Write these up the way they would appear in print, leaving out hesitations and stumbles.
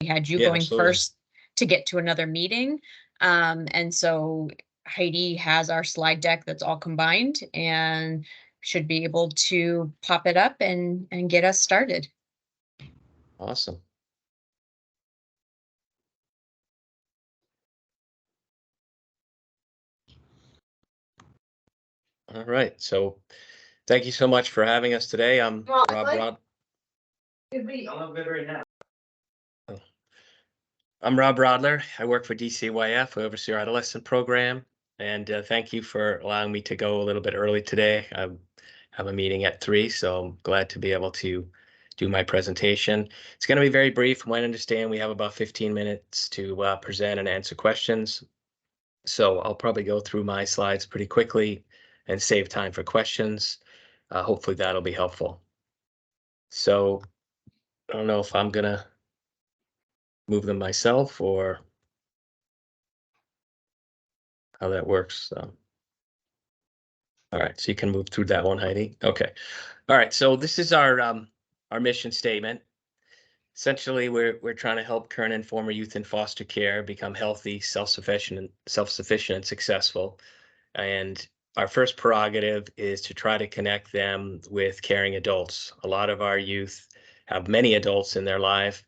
had you Yeah, going absolutely. first to get to another meeting. And so Heidi has our slide deck that's all combined and should be able to pop it up and get us started. Awesome. All right. So thank you so much for having us today. I'm Rob Rod. I'm Rob Rodler. I work for DCYF. I oversee our adolescent program. And thank you for allowing me to go a little bit early today. I have a meeting at 3, so I'm glad to be able to do my presentation. It's going to be very brief. From what I understand, we have about 15 minutes to present and answer questions. So I'll probably go through my slides pretty quickly and save time for questions. Hopefully that'll be helpful. So I don't know if I'm going to move them myself or how that works. So. All right, so you can move through that one, Heidi. Okay. All right, so this is our mission statement. Essentially, we're trying to help current and former youth in foster care become healthy, self-sufficient, and successful. And our first prerogative is to try to connect them with caring adults. A lot of our youth have many adults in their life,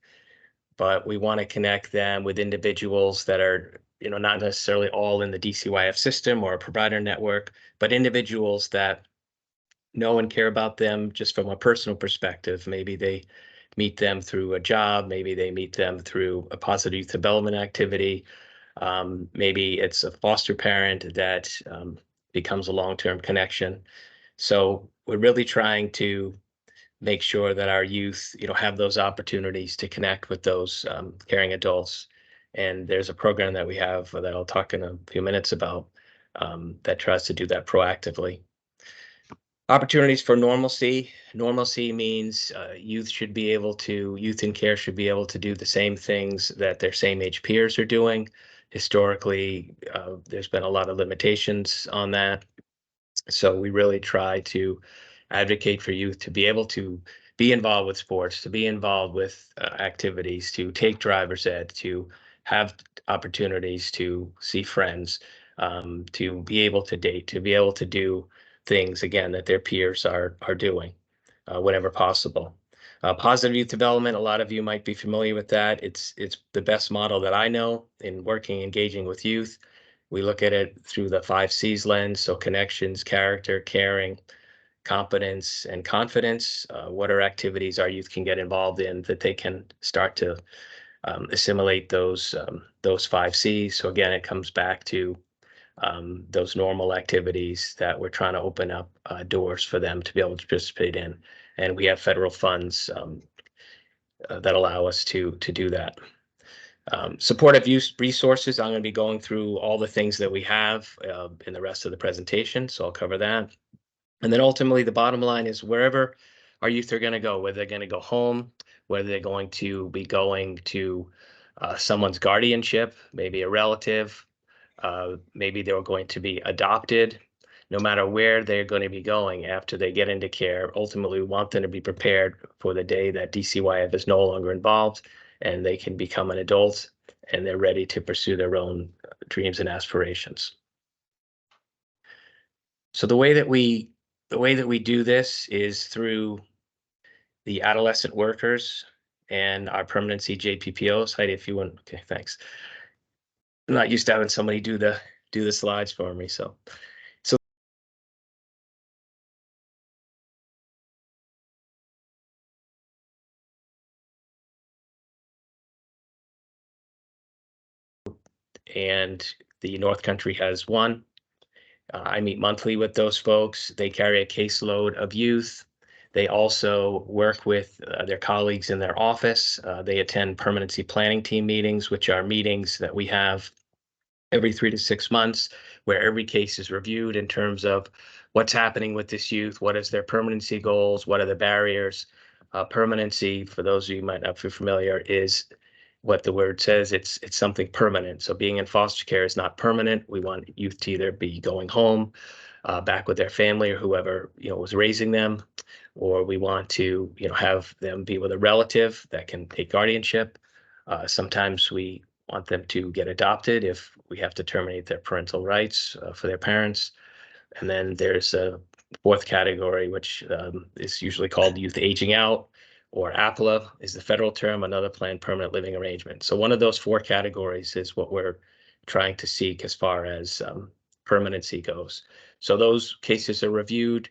but we want to connect them with individuals that are, not necessarily all in the DCYF system or a provider network, but individuals that know and care about them just from a personal perspective. Maybe they meet them through a job, maybe they meet them through a positive youth development activity. Maybe it's a foster parent that becomes a long-term connection. So we're really trying to make sure that our youth, have those opportunities to connect with those caring adults. And there's a program that we have that I'll talk in a few minutes about that tries to do that proactively. Opportunities for normalcy. Normalcy means youth in care should be able to do the same things that their same age peers are doing. Historically, there's been a lot of limitations on that. So we really try to advocate for youth to be able to be involved with sports, to be involved with activities, to take driver's ed, to have opportunities to see friends, to be able to date, to be able to do things again that their peers are doing whenever possible. Positive youth development, a lot of you might be familiar with that. It's the best model that I know in working, engaging with youth. We look at it through the 5 C's lens, so connections, character, caring, competence, and confidence. What are activities our youth can get involved in that they can start to assimilate those 5 C's? So again, it comes back to those normal activities that we're trying to open up doors for them to be able to participate in. And we have federal funds that allow us to do that. Supportive use resources, I'm going to be going through all the things that we have in the rest of the presentation, so I'll cover that. And then ultimately, the bottom line is wherever our youth are going to go, whether they're going to go home, whether they're going to be going to someone's guardianship, maybe a relative, maybe they're going to be adopted. No matter where they're going to be going after they get into care, ultimately we want them to be prepared for the day that DCYF is no longer involved and they can become an adult and they're ready to pursue their own dreams and aspirations. So the way that we do this is through the adolescent workers and our permanency JPPOs. Heidi, if you want, okay, thanks. I'm not used to having somebody do the slides for me, so. And the North Country has one. I meet monthly with those folks. They carry a caseload of youth. They also work with their colleagues in their office. They attend permanency planning team meetings, which are meetings that we have every 3 to 6 months, where every case is reviewed in terms of what's happening with this youth, what is their permanency goals, what are the barriers. Permanency, for those of you who might not be familiar, is what the word says. It's something permanent. So being in foster care is not permanent. We want youth to either be going home, back with their family or whoever was raising them, or we want to have them be with a relative that can take guardianship. Sometimes we want them to get adopted if we have to terminate their parental rights for their parents. And then there's a fourth category, which is usually called youth aging out, or APLA is the federal term, another planned permanent living arrangement. So one of those four categories is what we're trying to seek as far as permanency goes. So those cases are reviewed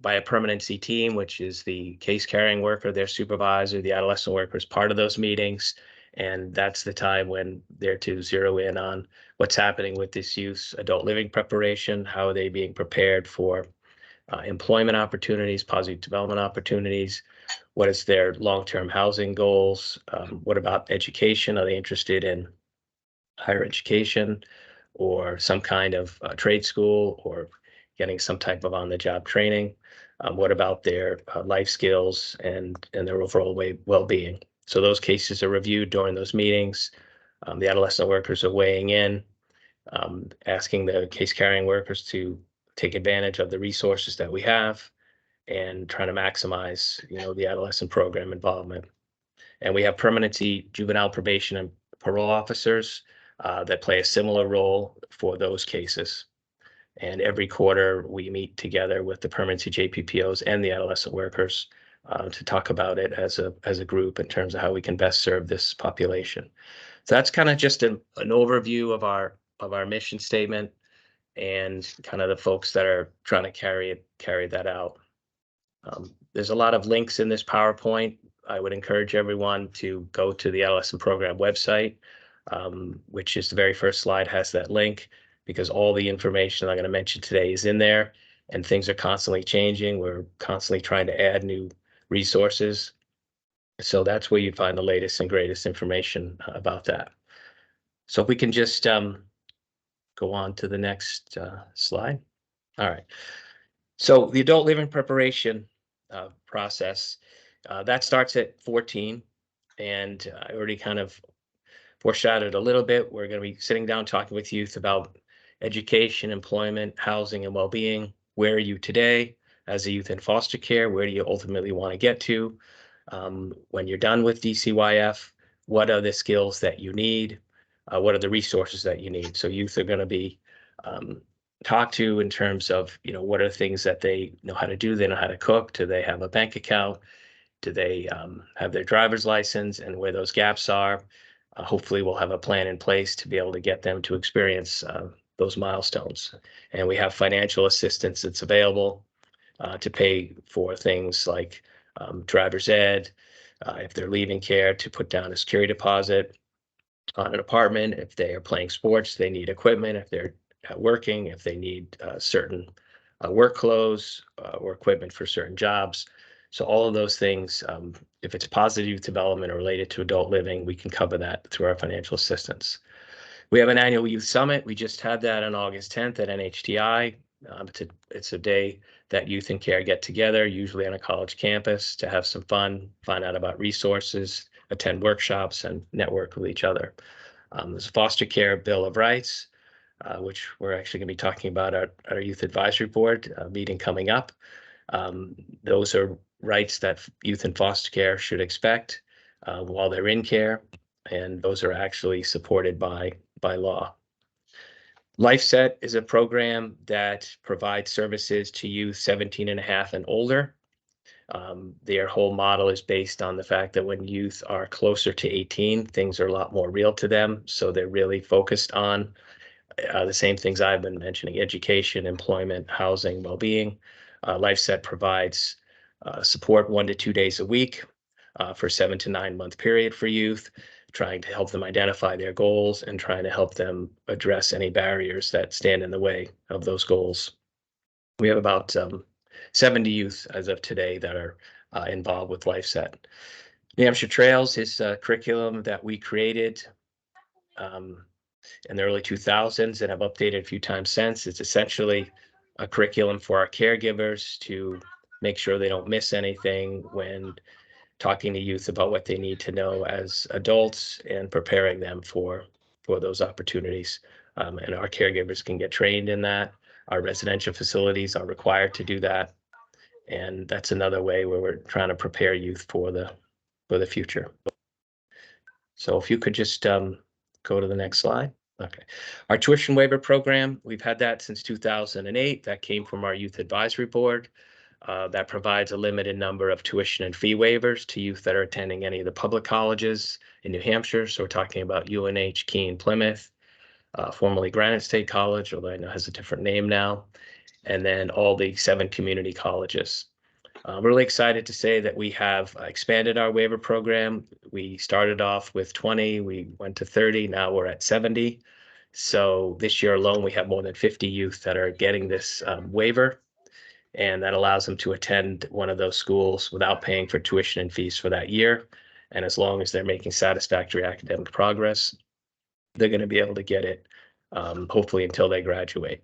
by a permanency team, which is the case carrying worker, their supervisor, the adolescent worker is part of those meetings. And that's the time when they're to zero in on what's happening with this youth's adult living preparation, how are they being prepared for employment opportunities, positive development opportunities, what is their long-term housing goals, what about education, are they interested in higher education or some kind of trade school or getting some type of on-the-job training. What about their life skills and their overall well-being? So those cases are reviewed during those meetings. The adolescent workers are weighing in, asking the case carrying workers to take advantage of the resources that we have and trying to maximize, the adolescent program involvement. And we have permanency, juvenile probation, and parole officers that play a similar role for those cases. And every quarter, we meet together with the permanency JPPOs and the adolescent workers to talk about it as a group in terms of how we can best serve this population. So that's kind of just an overview of our mission statement and kind of the folks that are trying to carry that out. There's a lot of links in this PowerPoint. I would encourage everyone to go to the adolescent program website, which is the very first slide has that link, because all the information I'm going to mention today is in there and things are constantly changing. We're constantly trying to add new resources. So that's where you'd find the latest and greatest information about that. So if we can just go on to the next slide. All right. So the adult living preparation process, that starts at 14. And I already kind of foreshadowed a little bit. We're going to be sitting down talking with youth about education, employment, housing, and well-being. Where are you today as a youth in foster care? Where do you ultimately want to get to? When you're done with DCYF, what are the skills that you need? What are the resources that you need? So youth are going to be talked to in terms of, what are the things that they know how to do? They know how to cook. Do they have a bank account? Do they have their driver's license, and where those gaps are? Hopefully we'll have a plan in place to be able to get them to experience those milestones. And we have financial assistance that's available to pay for things like driver's ed, if they're leaving care, to put down a security deposit on an apartment. If they are playing sports, they need equipment. If they're working, if they need certain work clothes or equipment for certain jobs. So all of those things, if it's positive youth development or related to adult living, we can cover that through our financial assistance. We have an annual youth summit. We just had that on August 10th at NHTI. It's a day that youth and care get together, usually on a college campus, to have some fun, find out about resources, attend workshops, and network with each other. There's a foster care bill of rights, which we're actually going to be talking about at our youth advisory board meeting coming up. Those are rights that youth in foster care should expect while they're in care, and those are actually supported by law. LifeSet is a program that provides services to youth 17 and a half and older. Their whole model is based on the fact that when youth are closer to 18, things are a lot more real to them. So they're really focused on the same things I've been mentioning: education, employment, housing, well-being. LifeSet provides support 1 to 2 days a week for 7 to 9 month period for youth, trying to help them identify their goals and trying to help them address any barriers that stand in the way of those goals. We have about 70 youth as of today that are involved with LifeSet. New Hampshire Trails is a curriculum that we created in the early 2000s and have updated a few times since. It's essentially a curriculum for our caregivers to make sure they don't miss anything when talking to youth about what they need to know as adults and preparing them for those opportunities. And our caregivers can get trained in that. Our residential facilities are required to do that. And that's another way where we're trying to prepare youth for the future. So if you could just go to the next slide. Okay. Our tuition waiver program, we've had that since 2008. That came from our youth advisory board. That provides a limited number of tuition and fee waivers to youth that are attending any of the public colleges in New Hampshire. So we're talking about UNH, Keene, Plymouth, formerly Granite State College, although I know it has a different name now, and then all the 7 community colleges. I'm really excited to say that we have expanded our waiver program. We started off with 20, we went to 30, now we're at 70. So this year alone, we have more than 50 youth that are getting this waiver, and that allows them to attend one of those schools without paying for tuition and fees for that year. And as long as they're making satisfactory academic progress, they're going to be able to get it, hopefully until they graduate.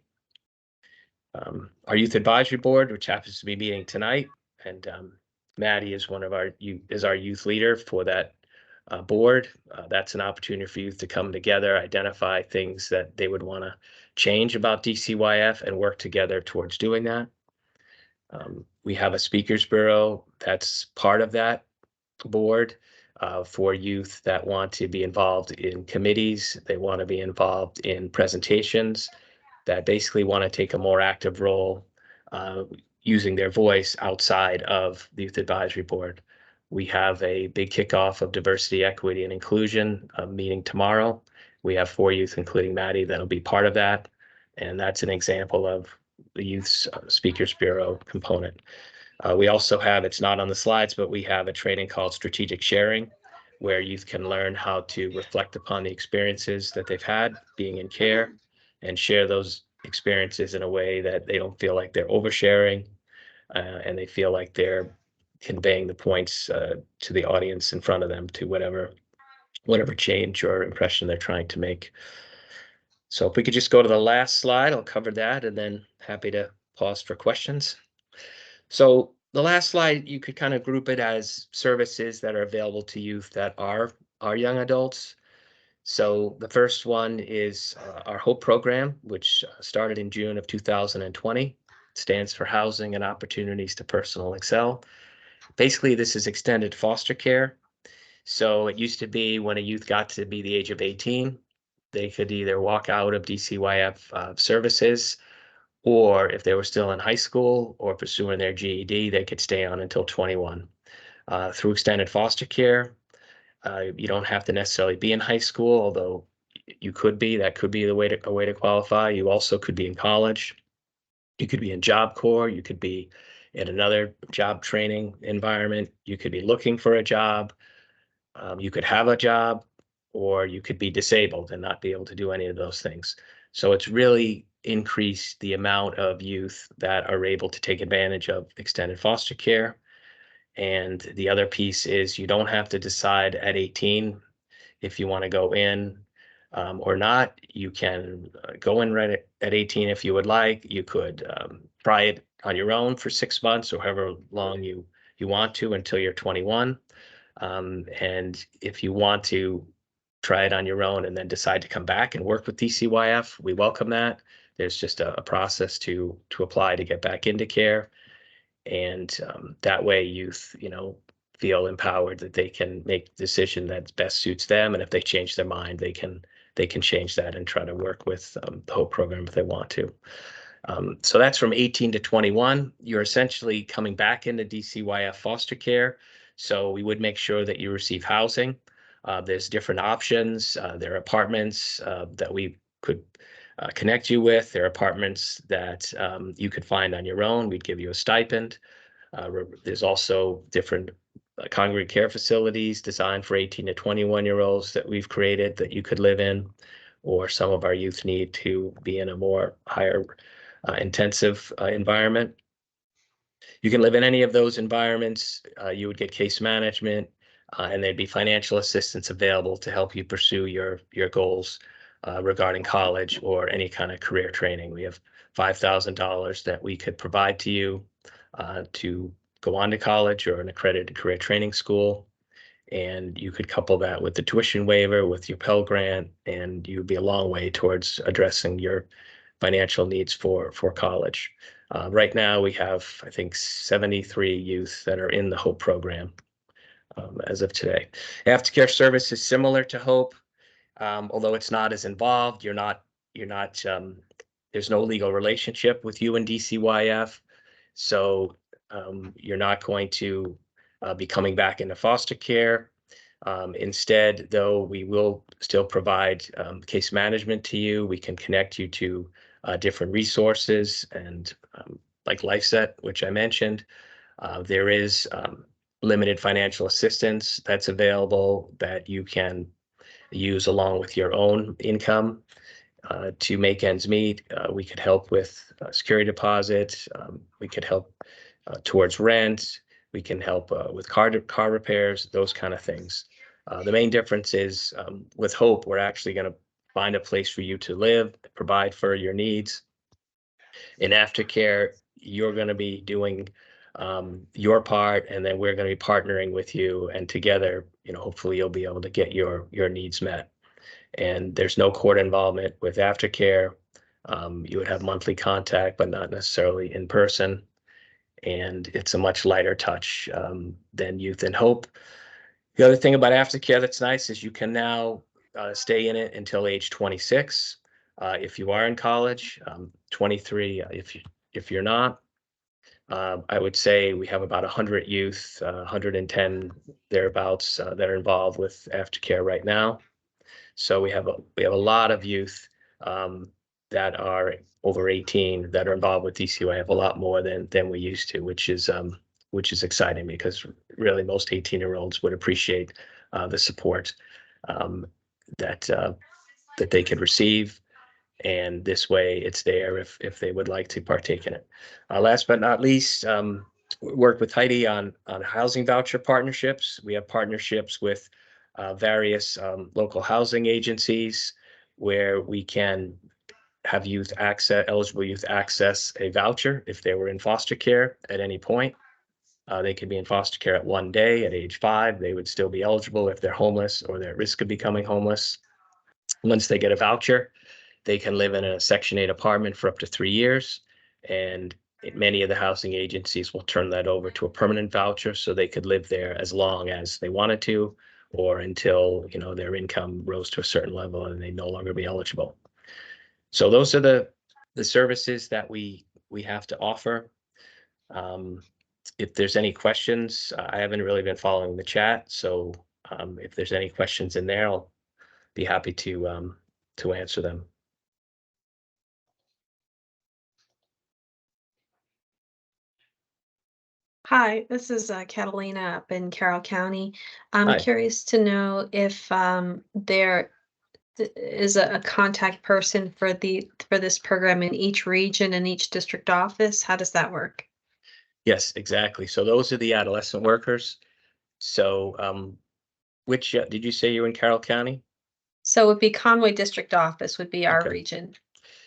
Our youth advisory board, which happens to be meeting tonight, and Maddie is our youth leader for that board. That's an opportunity for youth to come together, identify things that they would want to change about DCYF, and work together towards doing that. We have a speakers bureau that's part of that board for youth that want to be involved in committees. They want to be involved in presentations, that basically want to take a more active role using their voice outside of the Youth Advisory Board. We have a big kickoff of diversity, equity, and inclusion meeting tomorrow. We have 4 youth, including Maddie, that'll be part of that. And that's an example of the Youth Speakers Bureau component. We also have, it's not on the slides, but we have a training called Strategic Sharing, where youth can learn how to reflect upon the experiences that they've had being in care, and share those experiences in a way that they don't feel like they're oversharing, and they feel like they're conveying the points to the audience in front of them, to whatever change or impression they're trying to make. So if we could just go to the last slide, I'll cover that, and then happy to pause for questions. So the last slide, you could kind of group it as services that are available to youth that are young adults. So the first one is our HOPE program, which started in June of 2020. It stands for Housing and Opportunities to Personal Excel. Basically, this is extended foster care. So it used to be when a youth got to be the age of 18, they could either walk out of DCYF services, or if they were still in high school or pursuing their GED, they could stay on until 21. Through extended foster care, you don't have to necessarily be in high school, although you could be. That could be a way to qualify. You also could be in college. You could be in Job Corps. You could be in another job training environment. You could be looking for a job. You could have a job, or you could be disabled and not be able to do any of those things. So it's really increased the amount of youth that are able to take advantage of extended foster care. And the other piece is, you don't have to decide at 18 if you want to go in or not. You can go in right at 18 if you would like. You could try it on your own for 6 months, or however long you want to, until you're 21. And if you want to try it on your own and then decide to come back and work with DCYF, we welcome that. There's just a process to apply to get back into care. And that way youth, feel empowered that they can make the decision that best suits them. And if they change their mind, they can change that and try to work with the whole program if they want to. So that's from 18 to 21. You're essentially coming back into DCYF foster care. So we would make sure that you receive housing. There's different options. There are apartments that we could connect you with. There are apartments that you could find on your own. We'd give you a stipend. There's also different congregate care facilities designed for 18 to 21-year-olds that we've created that you could live in, or some of our youth need to be in a more higher intensive environment. You can live in any of those environments. You would get case management, and there'd be financial assistance available to help you pursue your goals regarding college or any kind of career training. We have $5,000 that we could provide to you to go on to college or an accredited career training school. And you could couple that with the tuition waiver, with your Pell Grant, and you'd be a long way towards addressing your financial needs for college. Right now, we have, I think, 73 youth that are in the HOPE program. as of today. Aftercare service is similar to Hope, although it's not as involved. You're not. There's no legal relationship with you and DCYF, so you're not going to be coming back into foster care. Instead, though, we will still provide case management to you. We can connect you to different resources and like LifeSet, which I mentioned. There is limited financial assistance that's available that you can use along with your own income to make ends meet. We could help with security deposit. We could help towards rent. We can help with car repairs, those kind of things. The main difference is with Hope, we're actually going to find a place for you to live, provide for your needs. In aftercare, you're going to be doing your part, and then we're going to be partnering with you, and together, hopefully you'll be able to get your needs met. And there's no court involvement with aftercare. You would have monthly contact, but not necessarily in person. And it's a much lighter touch than Youth and Hope. The other thing about aftercare that's nice is you can now stay in it until age 26 if you are in college, 23 if you're not. I would say we have about 100 youth, 110 thereabouts that are involved with aftercare right now. So we have a lot of youth that are over 18 that are involved with DCY. I have a lot more than we used to, which is exciting because really most 18-year-olds would appreciate the support that that they could receive, and this way it's there if they would like to partake in it. Last but not least, work with Heidi on housing voucher partnerships. We have partnerships with various local housing agencies where we can have eligible youth access a voucher if they were in foster care at any point. They could be in foster care at one day at age 5. They would still be eligible if they're homeless or they're at risk of becoming homeless. Once they get a voucher, they can live in a Section 8 apartment for up to 3 years. And many of the housing agencies will turn that over to a permanent voucher so they could live there as long as they wanted to, or until their income rose to a certain level and they no longer be eligible. So those are the services that we have to offer. If there's any questions, I haven't really been following the chat, so if there's any questions in there, I'll be happy to answer them. Hi, this is Catalina up in Carroll County. I'm Hi. curious to know if there is a contact person for this program in each region and each district office. How does that work? Yes, exactly. So those are the adolescent workers. So which did you say you're in Carroll County? So it would be Conway District Office would be our Okay. region.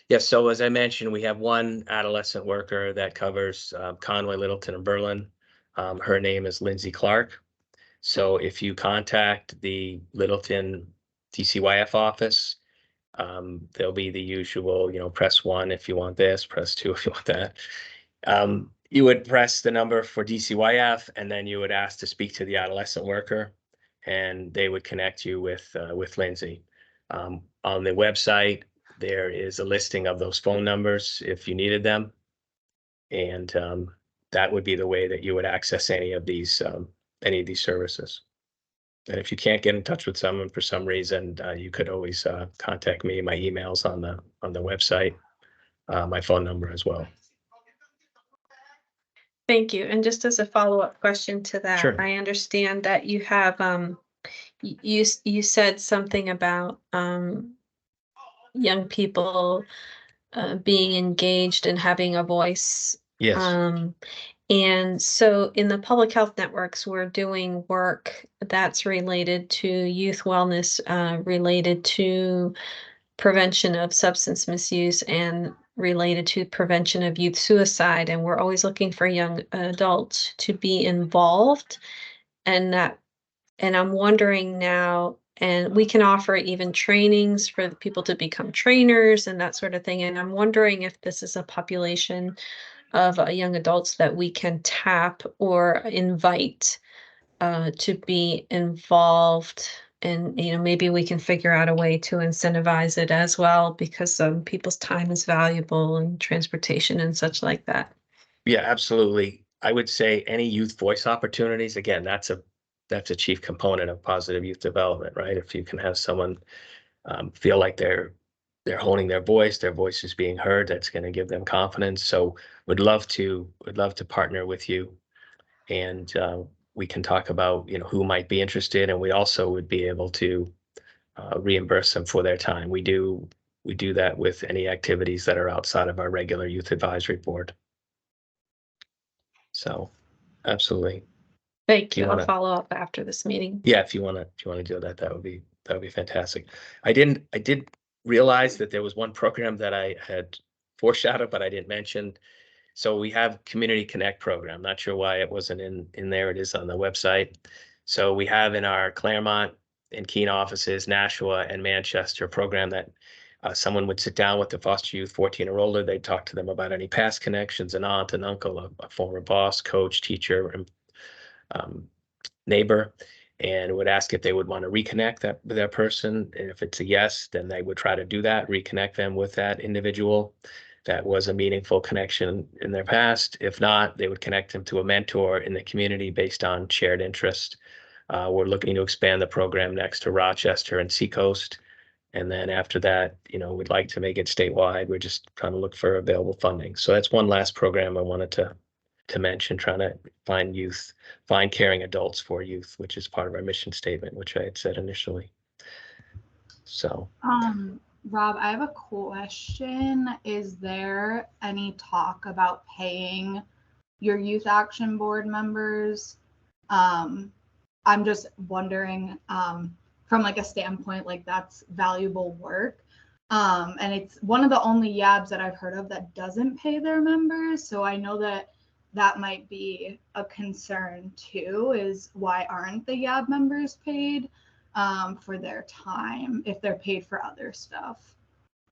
Yes, so as I mentioned, we have one adolescent worker that covers Conway, Littleton, and Berlin. Her name is Lindsay Clark. So if you contact the Littleton DCYF office, there'll be the usual, press 1 if you want this, press 2 if you want that. You would press the number for DCYF, and then you would ask to speak to the adolescent worker, and they would connect you with Lindsay. On the website, there is a listing of those phone numbers if you needed them, and that would be the way that you would access any of these services. And if you can't get in touch with someone for some reason, you could always contact me. My email's on the website, my phone number as well. Thank you. And just as a follow-up question to that, Sure. I understand that you have you said something about young people being engaged and having a voice. Yes. And so in the public health networks, we're doing work that's related to youth wellness, related to prevention of substance misuse, and related to prevention of youth suicide. And we're always looking for young adults to be involved. And I'm wondering now, and we can offer even trainings for the people to become trainers and that sort of thing. And I'm wondering if this is a population of young adults that we can tap or invite to be involved, and maybe we can figure out a way to incentivize it as well, because people's time is valuable, and transportation and such like that. Yeah, absolutely. I would say any youth voice opportunities, again, that's a chief component of positive youth development, right? If you can have someone feel like they're honing their voice is being heard, that's going to give them confidence. So would love to partner with you, and we can talk about who might be interested, and we also would be able to reimburse them for their time. We do that with any activities that are outside of our regular youth advisory board. So absolutely. Thank Do you. you I'll want to? follow up after this meeting. Yeah, if you want to do that, that would be fantastic. I did realize that there was one program that I had foreshadowed, but I didn't mention. So we have Community Connect program. Not sure why it wasn't in there. It is on the website. So we have in our Claremont and Keene offices, Nashua and Manchester program that someone would sit down with the foster youth 14 or older. They'd talk to them about any past connections, an aunt, an uncle, a former boss, coach, teacher, um, neighbor, and would ask if they would want to reconnect with that person. And if it's a yes, then they would try to do that, reconnect them with that individual that was a meaningful connection in their past. If not, they would connect them to a mentor in the community based on shared interest. We're looking to expand the program next to Rochester and Seacoast. And then after that, we'd like to make it statewide. We're just trying to look for available funding. So that's one last program I wanted to mention, trying to find caring adults for youth, which is part of our mission statement, which I had said initially. So, Rob, I have a question. Is there any talk about paying your youth action board members? I'm just wondering, from like a standpoint, like that's valuable work. And it's one of the only YABs that I've heard of that doesn't pay their members. So I know that might be a concern too, is why aren't the YAB members paid for their time if they're paid for other stuff?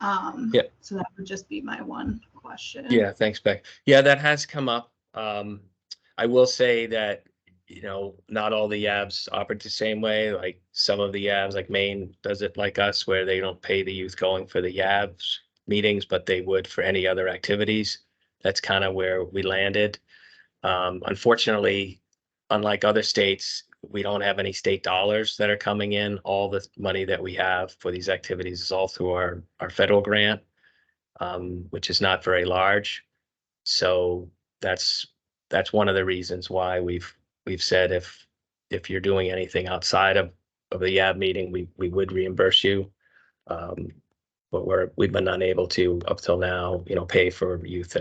Yeah. So that would just be my one question. Yeah, thanks, Beck. Yeah, that has come up. I will say that, not all the YABs operate the same way. Like some of the YABs, like Maine does it like us, where they don't pay the youth going for the YABs meetings, but they would for any other activities. That's kind of where we landed. Unfortunately, unlike other states, we don't have any state dollars that are coming in. All the money that we have for these activities is all through our federal grant, which is not very large. So that's one of the reasons why we've said if you're doing anything outside of the YAB meeting, we would reimburse you. But we've been unable to up till now, pay for youth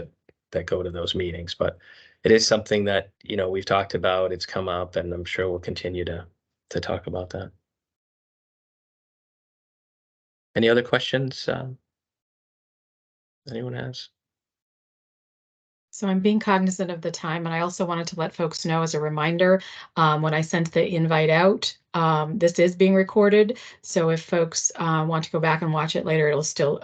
that go to those meetings. But it is something that, we've talked about, it's come up, and I'm sure we'll continue to talk about that. Any other questions anyone has? So I'm being cognizant of the time, and I also wanted to let folks know as a reminder, when I sent the invite out, this is being recorded. So if folks want to go back and watch it later, it'll still,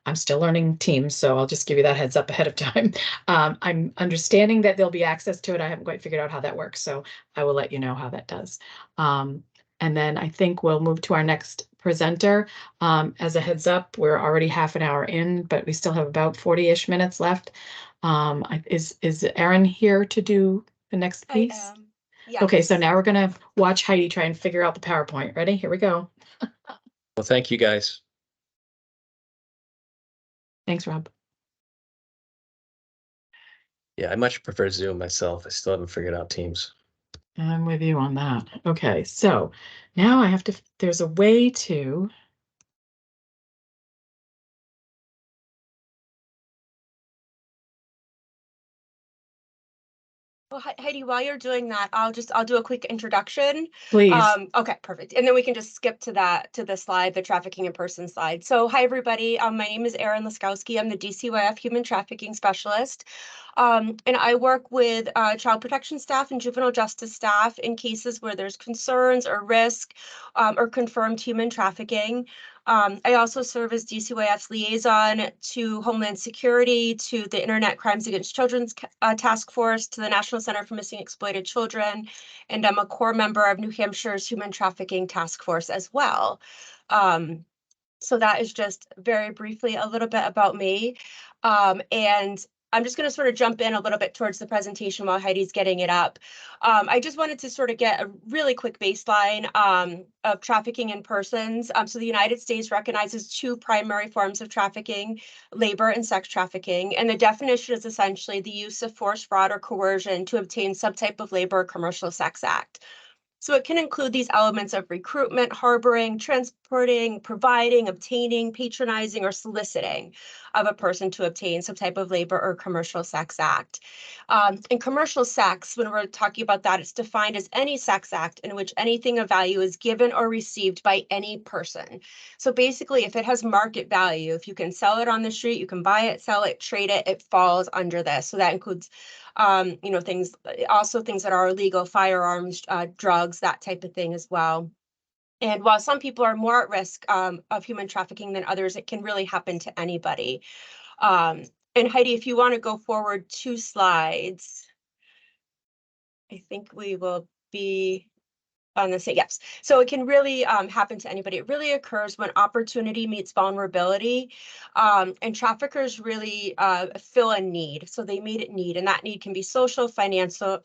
I'm still learning Teams, so I'll just give you that heads up ahead of time. I'm understanding that there'll be access to it. I haven't quite figured out how that works, so I will let you know how that does. And then I think we'll move to our next presenter. As a heads up, we're already half an hour in, but we still have about 40-ish minutes left. Is Erin here to do the next piece? I am. Yes. Okay, so now we're gonna watch Heidi try and figure out the PowerPoint. Ready? Here we go. Well, thank you, guys. Thanks, Rob. Yeah, I much prefer Zoom myself. I still haven't figured out Teams. I'm with you on that. Okay, so now I have to, there's a way to. Well, Heidi, while you're doing that, I'll do a quick introduction. Please. Okay, perfect. And then we can just skip to the slide, the trafficking in person slide. So hi, everybody. My name is Erin Laskowski. I'm the DCYF Human Trafficking Specialist. And I work with child protection staff and juvenile justice staff in cases where there's concerns or risk or confirmed human trafficking. I also serve as DCYF's liaison to Homeland Security, to the Internet Crimes Against Children's Task Force, to the National Center for Missing Exploited Children, and I'm a core member of New Hampshire's Human Trafficking Task Force as well. So that is just very briefly a little bit about me. And I'm just going to sort of jump in a little bit towards the presentation while Heidi's getting it up. I just wanted to sort of get a really quick baseline of trafficking in persons. So the United States recognizes two primary forms of trafficking, labor and sex trafficking. And the definition is essentially the use of force, fraud, or coercion to obtain some type of labor or commercial sex act. So it can include these elements of recruitment, harboring, transporting, providing, obtaining, patronizing, or soliciting of a person to obtain some type of labor or commercial sex act. In commercial sex, when we're talking about that, it's defined as any sex act in which anything of value is given or received by any person. So basically, if it has market value, if you can sell it on the street, you can buy it, sell it, trade it, it falls under this. So that includes things that are illegal, firearms, drugs, that type of thing as well. And while some people are more at risk of human trafficking than others, it can really happen to anybody. And Heidi, if you want to go forward 2 slides, I think we will be on the same, yes. So it can really happen to anybody. It really occurs when opportunity meets vulnerability, and traffickers really fill a need. So they meet a need, and that need can be social, financial,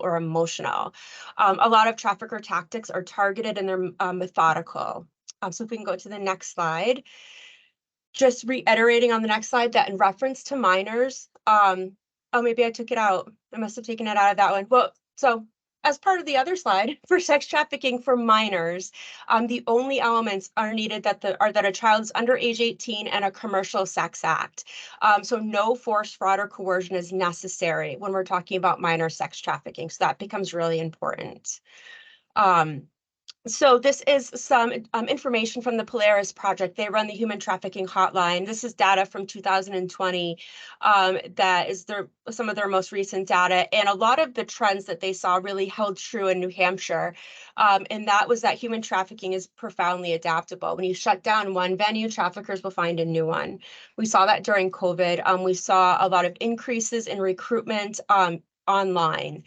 or emotional. A lot of trafficker tactics are targeted and they're methodical. So if we can go to the next slide. Just reiterating on the next slide that in reference to minors, oh, maybe I took it out. I must have taken it out of that one. Well, so as part of the other slide, for sex trafficking for minors, the only elements are needed that a child is under age 18 and a commercial sex act. So no force, fraud, or coercion is necessary when we're talking about minor sex trafficking. So that becomes really important. So this is some information from the Polaris Project. They run the human trafficking hotline. This is data from 2020. That is some of their most recent data. And a lot of the trends that they saw really held true in New Hampshire. And that was that human trafficking is profoundly adaptable. When you shut down one venue, traffickers will find a new one. We saw that during COVID. We saw a lot of increases in recruitment online.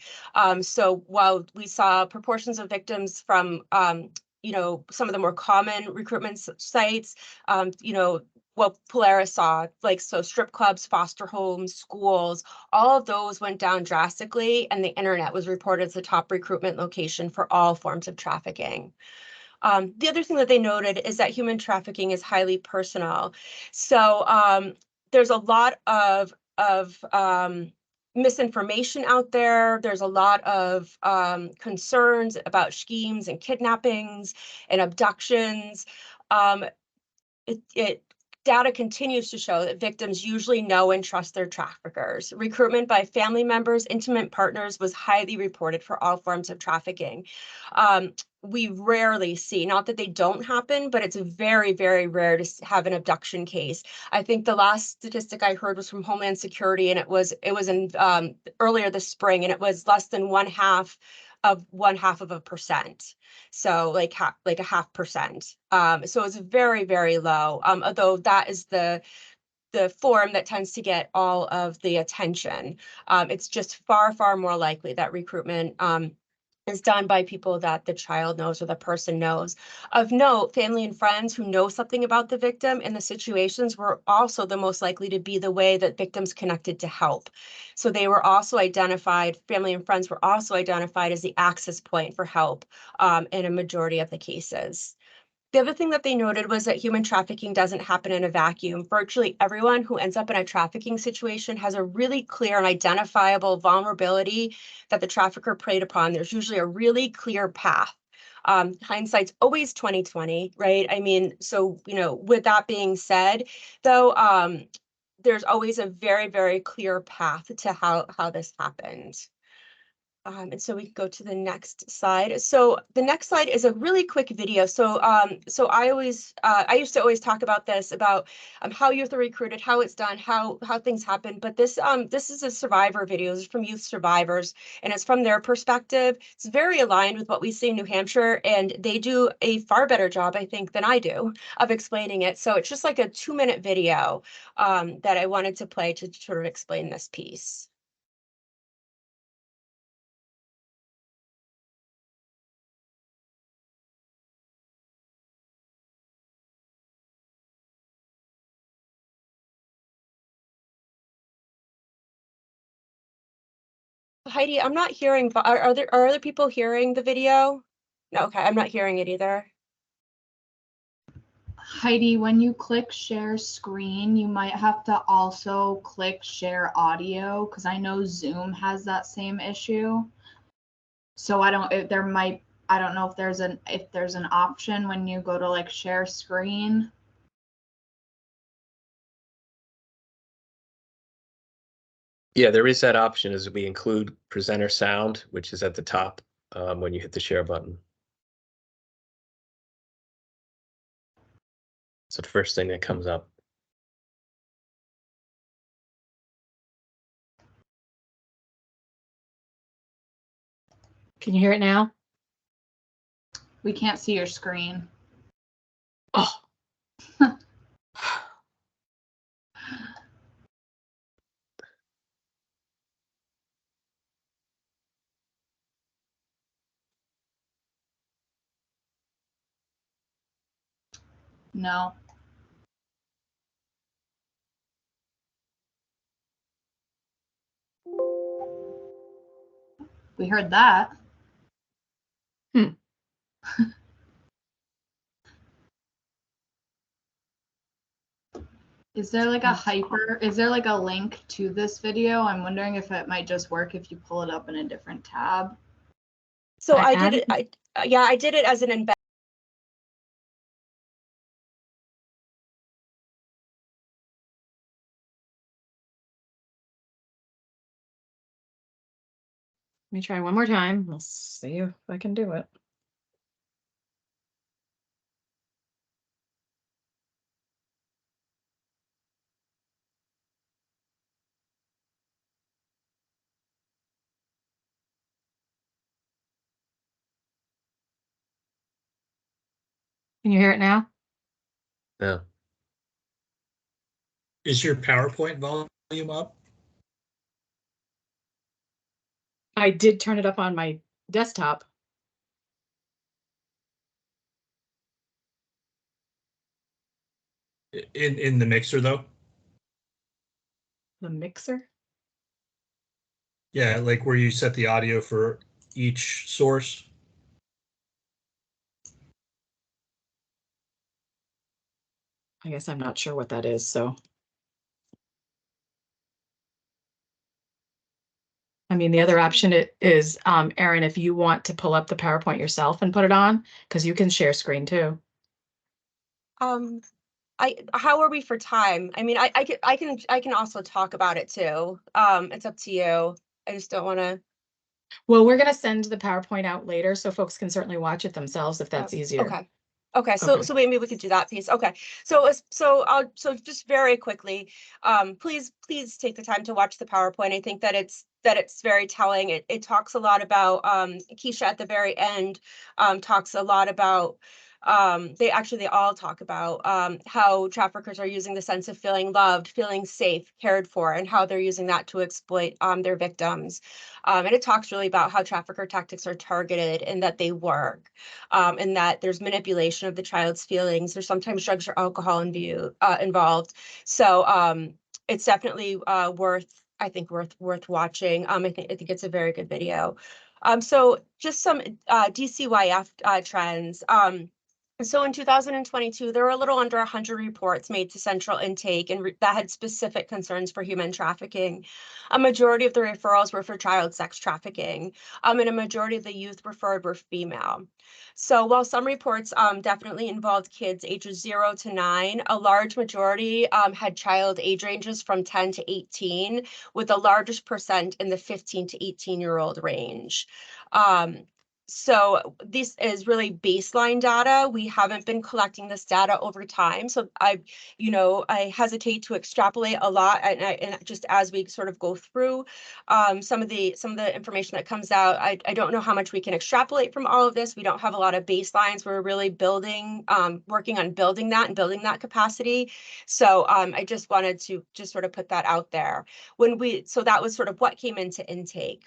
So while we saw proportions of victims from, some of the more common recruitment sites, what Polaris saw, so strip clubs, foster homes, schools, all of those went down drastically, and the internet was reported as the top recruitment location for all forms of trafficking. The other thing that they noted is that human trafficking is highly personal. So there's a lot of misinformation out there. There's a lot of concerns about schemes and kidnappings and abductions. Data continues to show that victims usually know and trust their traffickers. Recruitment by family members, intimate partners was highly reported for all forms of trafficking. We rarely see, not that they don't happen, but it's very, very rare to have an abduction case. I think the last statistic I heard was from Homeland Security, and it was in earlier this spring, and it was less than 0.5%. So like a 0.5%. So it's very, very low. Although that is the form that tends to get all of the attention. It's just far, far more likely that recruitment is done by people that the child knows or the person knows. Of note, family and friends who know something about the victim in the situations were also the most likely to be the way that victims connected to help. So they were also identified, family and friends were also identified as the access point for help in a majority of the cases. The other thing that they noted was that human trafficking doesn't happen in a vacuum. Virtually everyone who ends up in a trafficking situation has a really clear and identifiable vulnerability that the trafficker preyed upon. There's usually a really clear path. Hindsight's always 2020, right? I mean, so, with that being said, though, there's always a very, very clear path to how this happened. And so we can go to the next slide. So the next slide is a really quick video. So I used to always talk about this, about how youth are recruited, how it's done, how things happen. But this is a survivor video. This is from youth survivors, and it's from their perspective. It's very aligned with what we see in New Hampshire, and they do a far better job, I think, than I do of explaining it. So it's just like a 2-minute video that I wanted to play to sort of explain this piece. Heidi, I'm not hearing, are other people hearing the video? No, okay, I'm not hearing it either. Heidi, when you click share screen, you might have to also click share audio, because I know Zoom has that same issue. So I don't know if there's an option when you go to like share screen. Yeah, there is that option as we include presenter sound, which is at the top when you hit the share button. It's the first thing that comes up. Can you hear it now? We can't see your screen. Oh. No. We heard that. Hmm. Is there like is there like a link to this video? I'm wondering if it might just work if you pull it up in a different tab. So I did it, I did it as an embed. Let me try one more time. Let's see if I can do it. Can you hear it now? No. Is your PowerPoint volume up? I did turn it up on my desktop. In the mixer though? The mixer? Yeah, like where you set the audio for each source. I guess I'm not sure what that is, so. I mean, the other option is, Erin, if you want to pull up the PowerPoint yourself and put it on, because you can share screen too. How are we for time? I mean, I can also talk about it too. It's up to you. I just don't want to. Well, we're gonna send the PowerPoint out later, so folks can certainly watch it themselves if that's easier. Okay. Okay, so maybe we could do that piece. Okay, so just very quickly, please take the time to watch the PowerPoint. I think that it's very telling. It talks a lot about Keisha at the very end talks a lot about they all talk about how traffickers are using the sense of feeling loved, feeling safe, cared for, and how they're using that to exploit their victims. And it talks really about how trafficker tactics are targeted and that they work, and that there's manipulation of the child's feelings. There's sometimes drugs or alcohol involved. So it's definitely worth watching. I think it's a very good video. So just some DCYF trends. So in 2022, there were a little under 100 reports made to central intake and that had specific concerns for human trafficking. A majority of the referrals were for child sex trafficking, and a majority of the youth referred were female. So while some reports definitely involved kids ages 0 to 9, a large majority had child age ranges from 10 to 18, with the largest percent in the 15 to 18-year-old range. So this is really baseline data. We haven't been collecting this data over time. So I hesitate to extrapolate a lot, and just as we sort of go through some of the information that comes out, I don't know how much we can extrapolate from all of this. We don't have a lot of baselines. We're really working on building that capacity. So I just wanted to just sort of put that out there. So that was sort of what came into intake.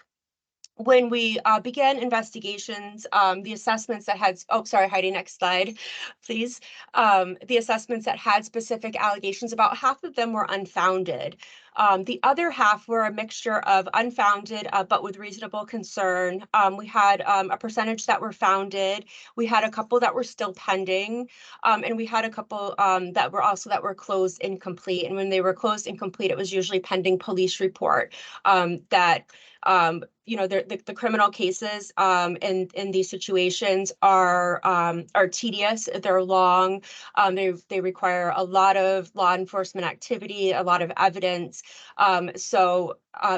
When we began investigations, the assessments that had, oh, sorry, Heidi, next slide, please. The assessments that had specific allegations, about half of them were unfounded. The other half were a mixture of unfounded, but with reasonable concern. We had a percentage that were founded. We had a couple that were still pending, and we had a couple that were closed incomplete. And when they were closed incomplete, it was usually pending police report that the criminal cases in these situations are tedious. They're long. They require a lot of law enforcement activity, a lot of evidence. So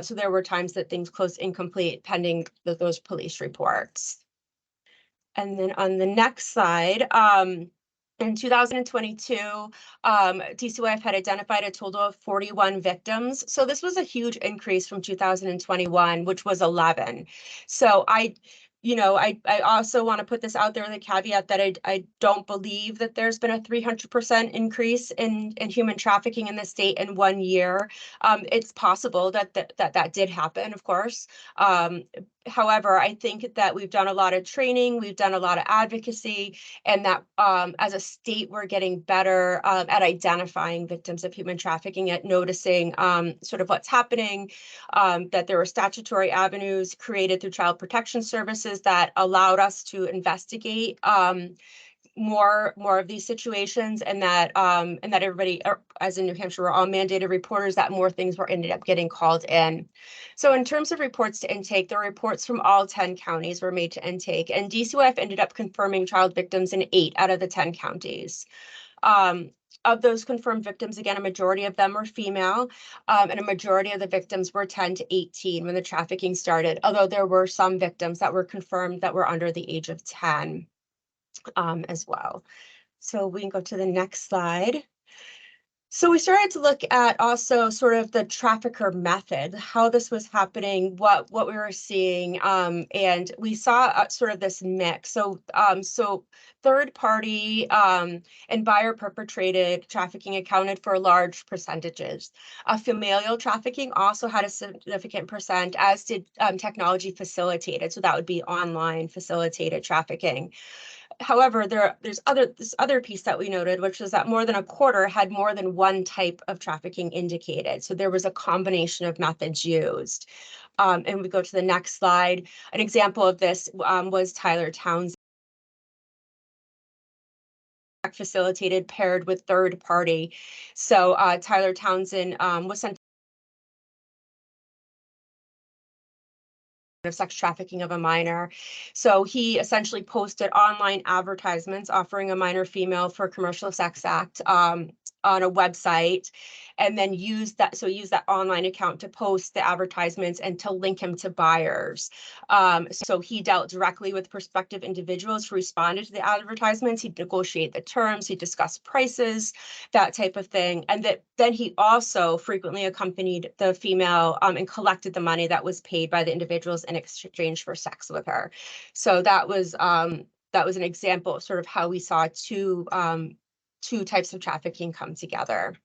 there were times that things closed incomplete pending those police reports. And then on the next slide, in 2022, DCYF had identified a total of 41 victims. So this was a huge increase from 2021, which was 11. So I also want to put this out there with a caveat that I don't believe that there's been a 300% increase in human trafficking in the state in 1 year. It's possible that did happen, of course. However, I think that we've done a lot of training, we've done a lot of advocacy, and that as a state, we're getting better at identifying victims of human trafficking, at noticing sort of what's happening, that there were statutory avenues created through Child Protection Services that allowed us to investigate more of these situations, and that everybody, as in New Hampshire, we're all mandated reporters, that more things ended up getting called in. So in terms of reports to intake, the reports from all 10 counties were made to intake, and DCYF ended up confirming child victims in 8 out of the 10 counties. Of those confirmed victims, again, a majority of them were female, and a majority of the victims were 10 to 18 when the trafficking started, although there were some victims that were confirmed that were under the age of 10 as well. So we can go to the next slide. So we started to look at also sort of the trafficker method, how this was happening, what we were seeing, and we saw sort of this mix. So third party and buyer perpetrated trafficking accounted for large percentages. Familial trafficking also had a significant percent, as did technology facilitated. So that would be online facilitated trafficking. However, there's this other piece that we noted, which is that more than a quarter had more than one type of trafficking indicated. So there was a combination of methods used. And we go to the next slide. An example of this was Tyler Townsend, facilitated paired with third party. So Tyler Townsend was sent of sex trafficking of a minor. So he essentially posted online advertisements offering a minor female for a commercial sex act on a website, and then use that online account to post the advertisements and to link him to buyers. So he dealt directly with prospective individuals who responded to the advertisements. He'd negotiate the terms, he'd discuss prices, that type of thing. And then he also frequently accompanied the female and collected the money that was paid by the individuals in exchange for sex with her. So that was an example of sort of how we saw two types of trafficking come together.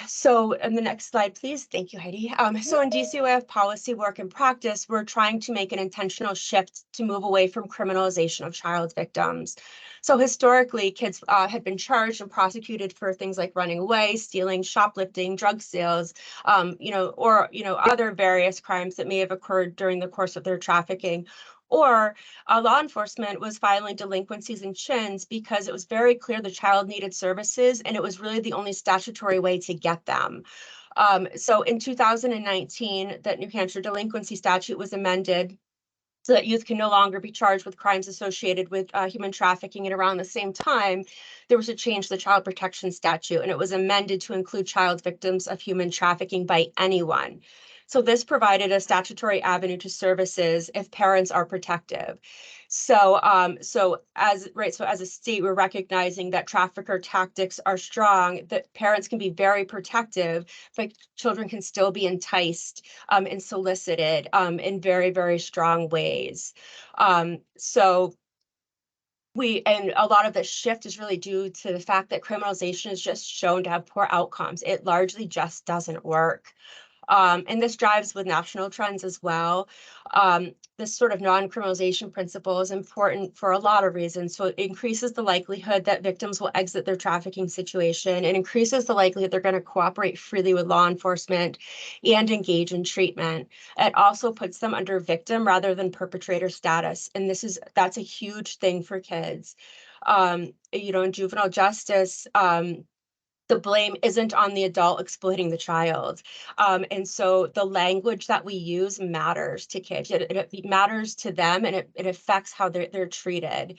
So in the next slide, please. Thank you, Heidi. So in DCYF policy work and practice, we're trying to make an intentional shift to move away from criminalization of child victims. So historically, kids had been charged and prosecuted for things like running away, stealing, shoplifting, drug sales, or other various crimes that may have occurred during the course of their trafficking. Or law enforcement was filing delinquencies and chins because it was very clear the child needed services, and it was really the only statutory way to get them. So in 2019, that New Hampshire delinquency statute was amended so that youth can no longer be charged with crimes associated with human trafficking. And around the same time, there was a change to the child protection statute, and it was amended to include child victims of human trafficking by anyone. So this provided a statutory avenue to services if parents are protective. So, so as a state, we're recognizing that trafficker tactics are strong, that parents can be very protective, but children can still be enticed and solicited in very, very strong ways. So and a lot of the shift is really due to the fact that criminalization is just shown to have poor outcomes. It largely just doesn't work. And this drives with national trends as well. This sort of non-criminalization principle is important for a lot of reasons. So it increases the likelihood that victims will exit their trafficking situation. It increases the likelihood they're going to cooperate freely with law enforcement and engage in treatment. It also puts them under victim rather than perpetrator status. And that's a huge thing for kids. In juvenile justice, the blame isn't on the adult exploiting the child. And so the language that we use matters to kids. It matters to them, and it affects how they're treated.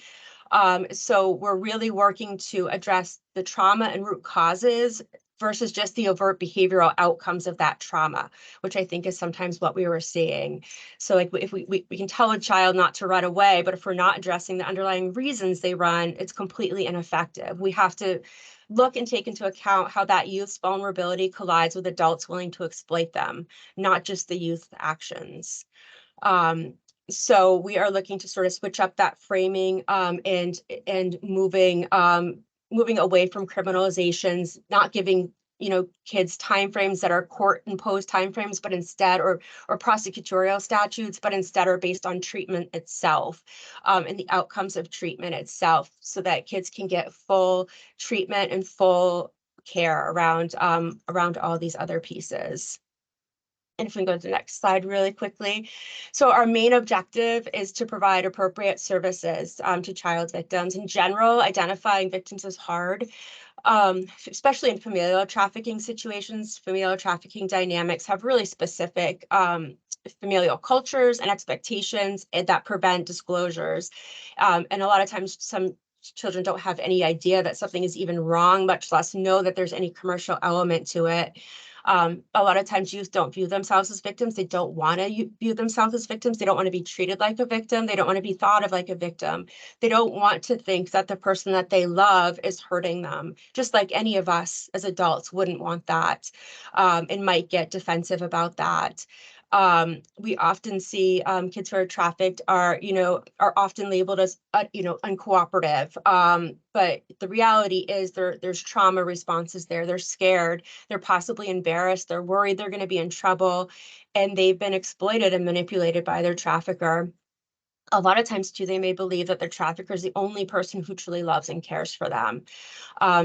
So we're really working to address the trauma and root causes versus just the overt behavioral outcomes of that trauma, which I think is sometimes what we were seeing. So like if we can tell a child not to run away, but if we're not addressing the underlying reasons they run, it's completely ineffective. We have to look and take into account how that youth's vulnerability collides with adults willing to exploit them, not just the youth's actions. So we are looking to sort of switch up that framing and moving away from criminalizations, not giving kids timeframes that are court imposed timeframes, but instead, or prosecutorial statutes, but instead are based on treatment itself and the outcomes of treatment itself, so that kids can get full treatment and full care around all these other pieces. And if we can go to the next slide really quickly. So our main objective is to provide appropriate services to child victims. In general, identifying victims is hard, especially in familial trafficking situations. Familial trafficking dynamics have really specific familial cultures and expectations that prevent disclosures. And a lot of times some children don't have any idea that something is even wrong, much less know that there's any commercial element to it. A lot of times youth don't view themselves as victims. They don't want to view themselves as victims. They don't want to be treated like a victim. They don't want to be thought of like a victim. They don't want to think that the person that they love is hurting them, just like any of us as adults wouldn't want that, and might get defensive about that. We often see kids who are trafficked are often labeled as uncooperative, but the reality is there's trauma responses there. They're scared, they're possibly embarrassed, they're worried they're going to be in trouble, and they've been exploited and manipulated by their trafficker. A lot of times too, they may believe that their trafficker is the only person who truly loves and cares for them.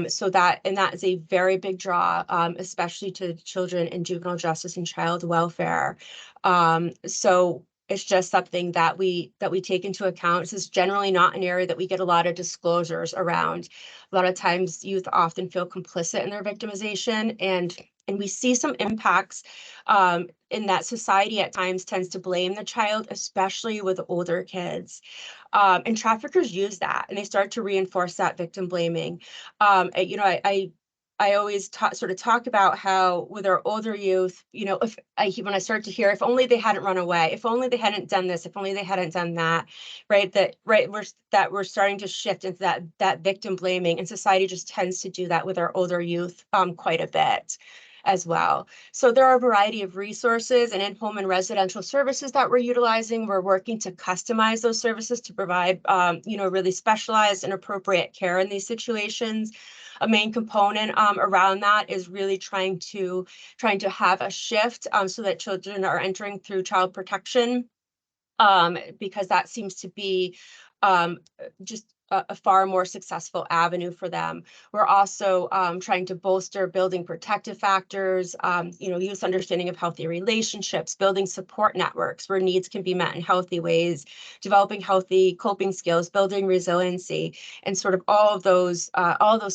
So that is a very big draw, especially to children in juvenile justice and child welfare. So it's just something that we take into account. This is generally not an area that we get a lot of disclosures around. A lot of times youth often feel complicit in their victimization, and we see some impacts in that society at times tends to blame the child, especially with older kids. And traffickers use that, and they start to reinforce that victim blaming. I always talk about how with our older youth, when I start to hear, if only they hadn't run away, if only they hadn't done this, if only they hadn't done that, we're starting to shift into that victim blaming, and society just tends to do that with our older youth quite a bit as well. So there are a variety of resources and in-home and residential services that we're utilizing. We're working to customize those services to provide, really specialized and appropriate care in these situations. A main component around that is really trying to have a shift so that children are entering through child protection, because that seems to be just a far more successful avenue for them. We're also trying to bolster building protective factors, youth understanding of healthy relationships, building support networks where needs can be met in healthy ways, developing healthy coping skills, building resiliency, and sort of all those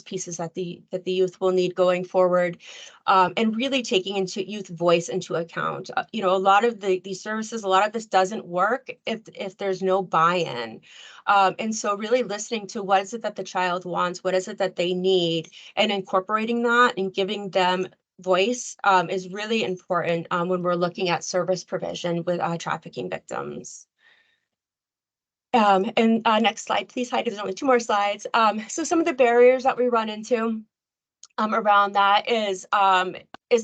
pieces that the youth will need going forward. And really taking youth voice into account. A lot of these services, a lot of this doesn't work if there's no buy-in. And so really listening to what is it that the child wants, what is it that they need, and incorporating that and giving them voice is really important when we're looking at service provision with trafficking victims. And next slide, please, Heidi. There's only 2 more slides. So some of the barriers that we run into around that is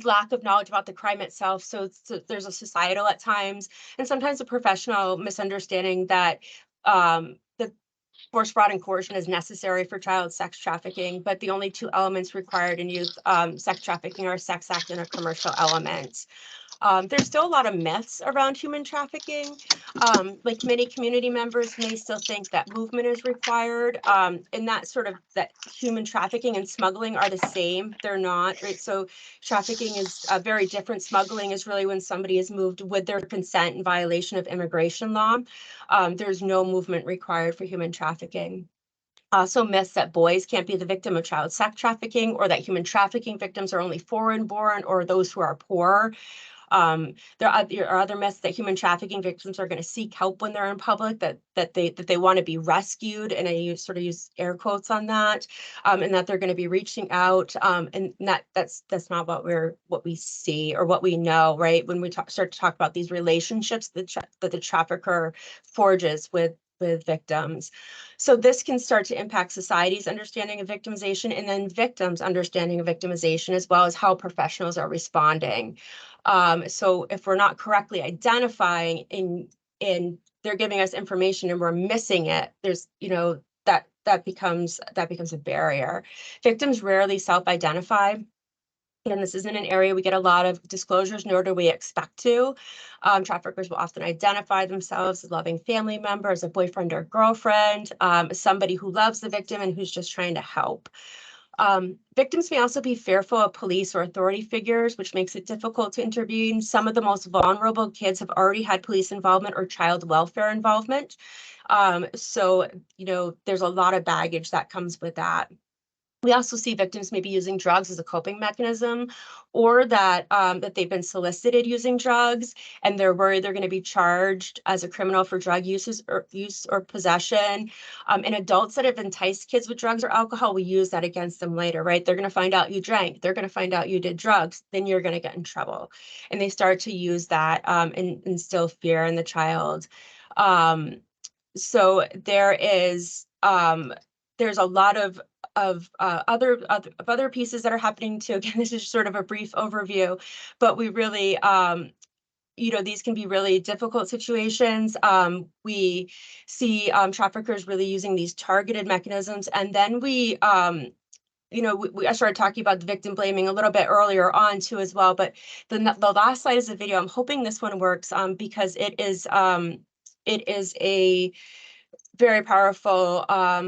lack of knowledge about the crime itself. So there's a societal at times, and sometimes a professional misunderstanding that the force, fraud, and coercion is necessary for child sex trafficking, but the only 2 elements required in youth sex trafficking are a sex act and a commercial element. There's still a lot of myths around human trafficking. Like many community members may still think that movement is required, and that human trafficking and smuggling are the same. They're not, right? So trafficking is very different. Smuggling is really when somebody is moved with their consent in violation of immigration law. There's no movement required for human trafficking. Also myths that boys can't be the victim of child sex trafficking, or that human trafficking victims are only foreign born or those who are poor. There are other myths that human trafficking victims are going to seek help when they're in public, that they want to be rescued, and I sort of use air quotes on that, and that they're going to be reaching out, and that's not what we see or what we know, right? When we start to talk about these relationships that the trafficker forges with victims. So this can start to impact society's understanding of victimization, and then victims' understanding of victimization, as well as how professionals are responding. So if we're not correctly identifying and they're giving us information and we're missing it, there's, that becomes a barrier. Victims rarely self-identify. And this isn't an area we get a lot of disclosures, nor do we expect to. Traffickers will often identify themselves as a loving family member, as a boyfriend or girlfriend, as somebody who loves the victim and who's just trying to help. Victims may also be fearful of police or authority figures, which makes it difficult to intervene. Some of the most vulnerable kids have already had police involvement or child welfare involvement. So, there's a lot of baggage that comes with that. We also see victims maybe using drugs as a coping mechanism, or that they've been solicited using drugs and they're worried they're going to be charged as a criminal for drug use or possession. And adults that have enticed kids with drugs or alcohol will use that against them later, right? They're going to find out you drank, they're going to find out you did drugs, then you're going to get in trouble. And they start to use that and instill fear in the child. So there's a lot of other pieces that are happening too. Again, this is sort of a brief overview, but we really, these can be really difficult situations. We see traffickers really using these targeted mechanisms, and then I started talking about the victim blaming a little bit earlier on too as well. But the last slide is a video. I'm hoping this one works because it is a very powerful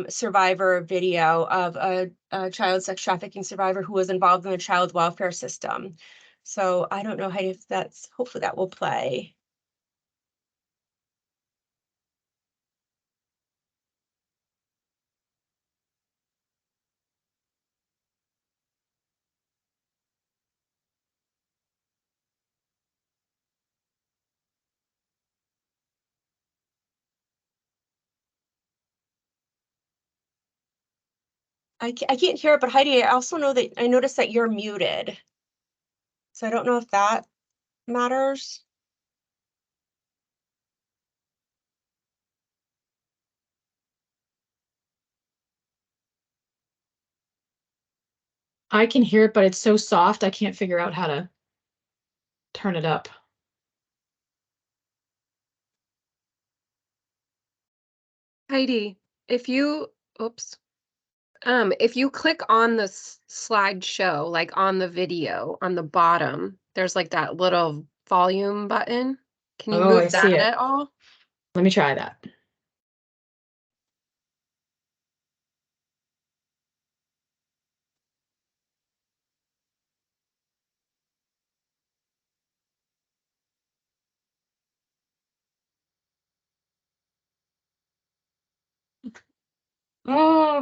survivor video of a child sex trafficking survivor who was involved in the child welfare system. So I don't know, Heidi, if hopefully that will play. I can't hear it, but Heidi, I also know that I noticed that you're muted. So I don't know if that matters. I can hear it, but it's so soft, I can't figure out how to turn it up. Heidi, if you click on the slideshow, like on the video on the bottom, there's like that little volume button. Can you move I see that it. at all? Let me try that.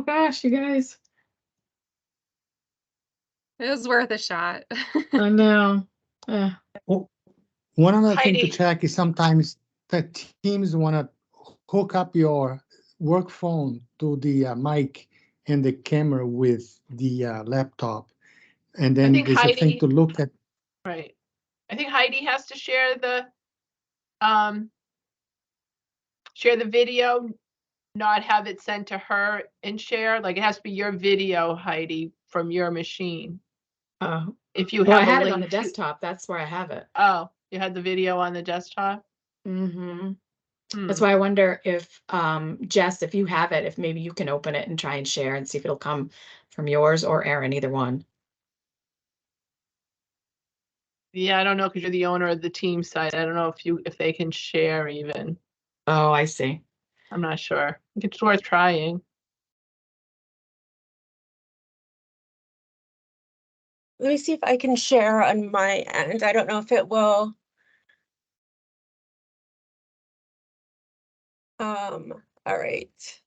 gosh, you guys. It was worth a shot. I know. Oh, one other thing to Heidi. check is sometimes the teams want to hook up your work phone to the mic and the camera with the laptop. And then think there's a thing Heidi- to look at. Right. I think Heidi has to share the video, not have it sent to her and share. Like it has to be your video, Heidi, from your machine. If you Well, I have a had it link on the to- desktop. That's where I have it. Oh, you had the video on the desktop? Mm-hmm. Hmm. That's why I wonder if, Jess, if you have it, if maybe you can open it and try and share and see if it'll come from yours or Erin, either one. Yeah, I don't know, because you're the owner of the team site. I don't know if they can share even. Oh, I see. I'm not sure. It's worth trying. Let me see if I can share on my end. I don't know if it will. All right.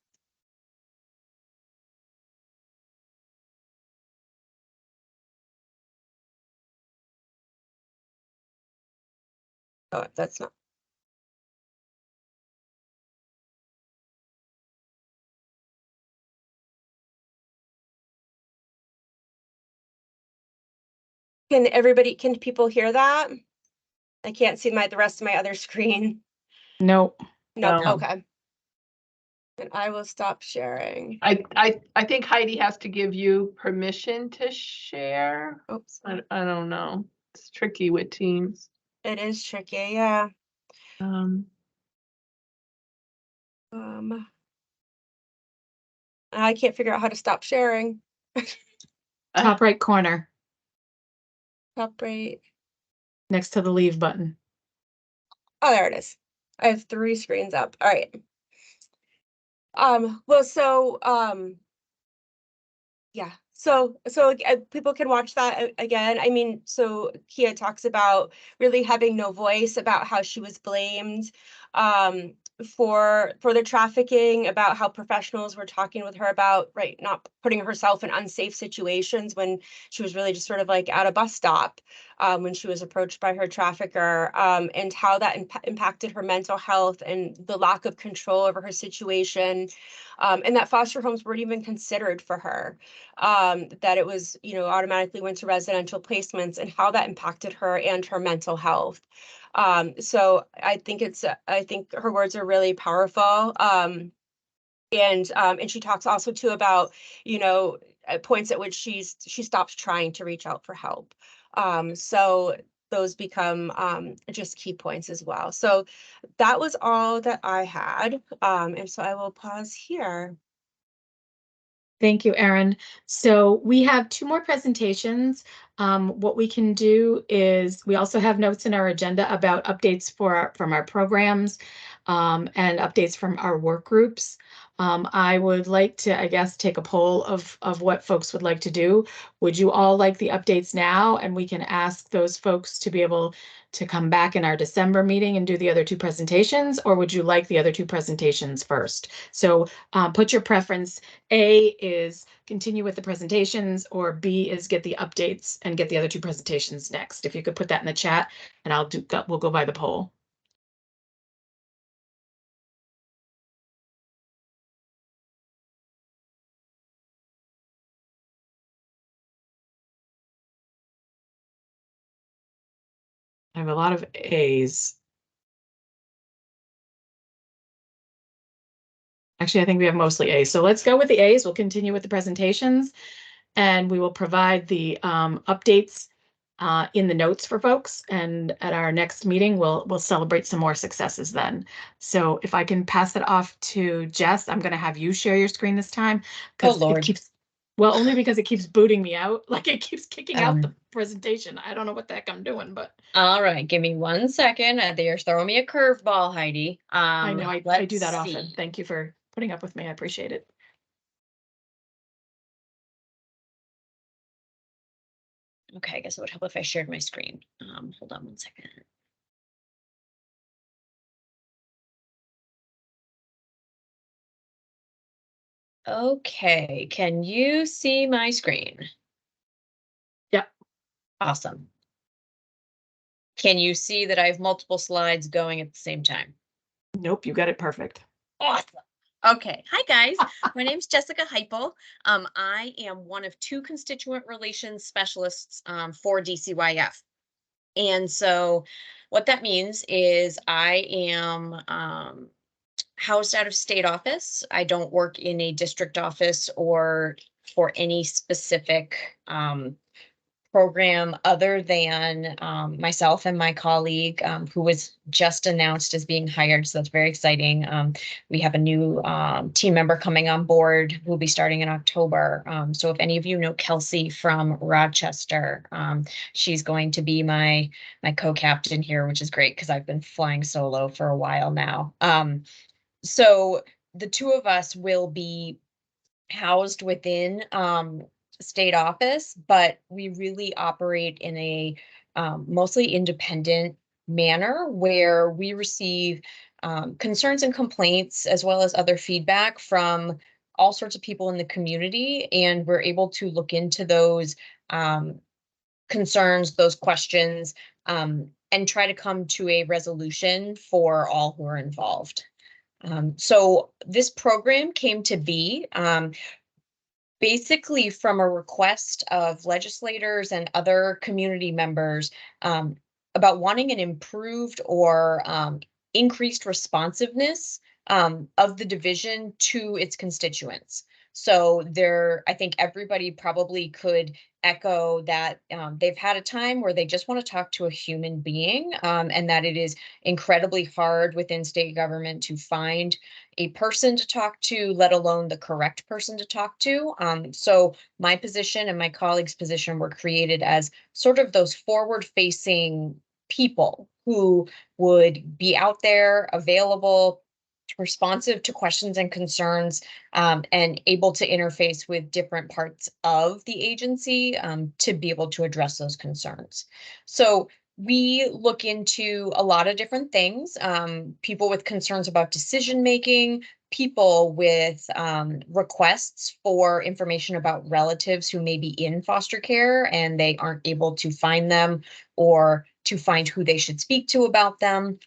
Oh, that's not. Can people hear that? I can't see the rest of my other screen. Nope. Nope, No. okay. And I will stop sharing. I think Heidi has to give you permission to share. Oops. I don't know. It's tricky with Teams. It is tricky, yeah. I can't figure out how to stop sharing. Top right corner, Top right. next to the leave button. Oh, there it is. I have 3 screens up. All right. Well, so, yeah. So people can watch that again. I mean, so Kia talks about really having no voice, about how she was blamed for the trafficking, about how professionals were talking with her about, right, not putting herself in unsafe situations when she was really just sort of like at a bus stop when she was approached by her trafficker, and how that impacted her mental health and the lack of control over her situation, and that foster homes weren't even considered for her. That it was, automatically went to residential placements, and how that impacted her and her mental health. So I think I think her words are really powerful. And she talks also too about, at points at which she stops trying to reach out for help. So those become just key points as well. So that was all that I had. And so I will pause here. Thank you, Erin. So we have 2 more presentations. What we can do is we also have notes in our agenda about updates from our programs and updates from our work groups. I would like to, I guess, take a poll of what folks would like to do. Would you all like the updates now? And we can ask those folks to be able to come back in our December meeting and do the other 2 presentations, or would you like the other 2 presentations first? So put your preference. A is continue with the presentations, or B is get the updates and get the other 2 presentations next. If you could put that in the chat, and we'll go by the poll. I have a lot of A's. Actually, I think we have mostly A's. So let's go with the A's. We'll continue with the presentations, and we will provide the updates in the notes for folks. And at our next meeting, we'll celebrate some more successes then. So if I can pass it off to Jess, I'm going to have you share your screen this time, because Oh, it Lord. keeps, well, only because it keeps booting me out. Like it keeps kicking out the Um. presentation. I don't know what the heck I'm doing, but All right, give me 1 second. They're throwing me a curveball, Heidi. I know I do Let's that often. see. Thank you for putting up with me. I appreciate it. Okay, I guess it would help if I shared my screen. Hold on 1 second. Okay, can you see my screen? Yep. Awesome. Can you see that I have multiple slides going at the same time? Nope, you got it perfect. Awesome. Okay. Hi, guys. My name's Jessica Heipel. I am one of 2 constituent relations specialists for DCYF. And so what that means is I am housed out of state office. I don't work in a district office or for any specific program other than myself and my colleague who was just announced as being hired. So that's very exciting. We have a new team member coming on board who will be starting in October. So if any of you know Kelsey from Rochester, she's going to be my co-captain here, which is great because I've been flying solo for a while now. So the 2 of us will be housed within state office, but we really operate in a mostly independent manner where we receive concerns and complaints as well as other feedback from all sorts of people in the community, and we're able to look into those concerns, those questions, and try to come to a resolution for all who are involved. So this program came to be basically from a request of legislators and other community members about wanting an improved or increased responsiveness of the division to its constituents. So I think everybody probably could echo that they've had a time where they just want to talk to a human being, and that it is incredibly hard within state government to find a person to talk to, let alone the correct person to talk to. So my position and my colleagues' position were created as sort of those forward-facing people who would be out there, available, responsive to questions and concerns, and able to interface with different parts of the agency to be able to address those concerns. So we look into a lot of different things, people with concerns about decision making, people with requests for information about relatives who may be in foster care and they aren't able to find them or to find who they should speak to about them.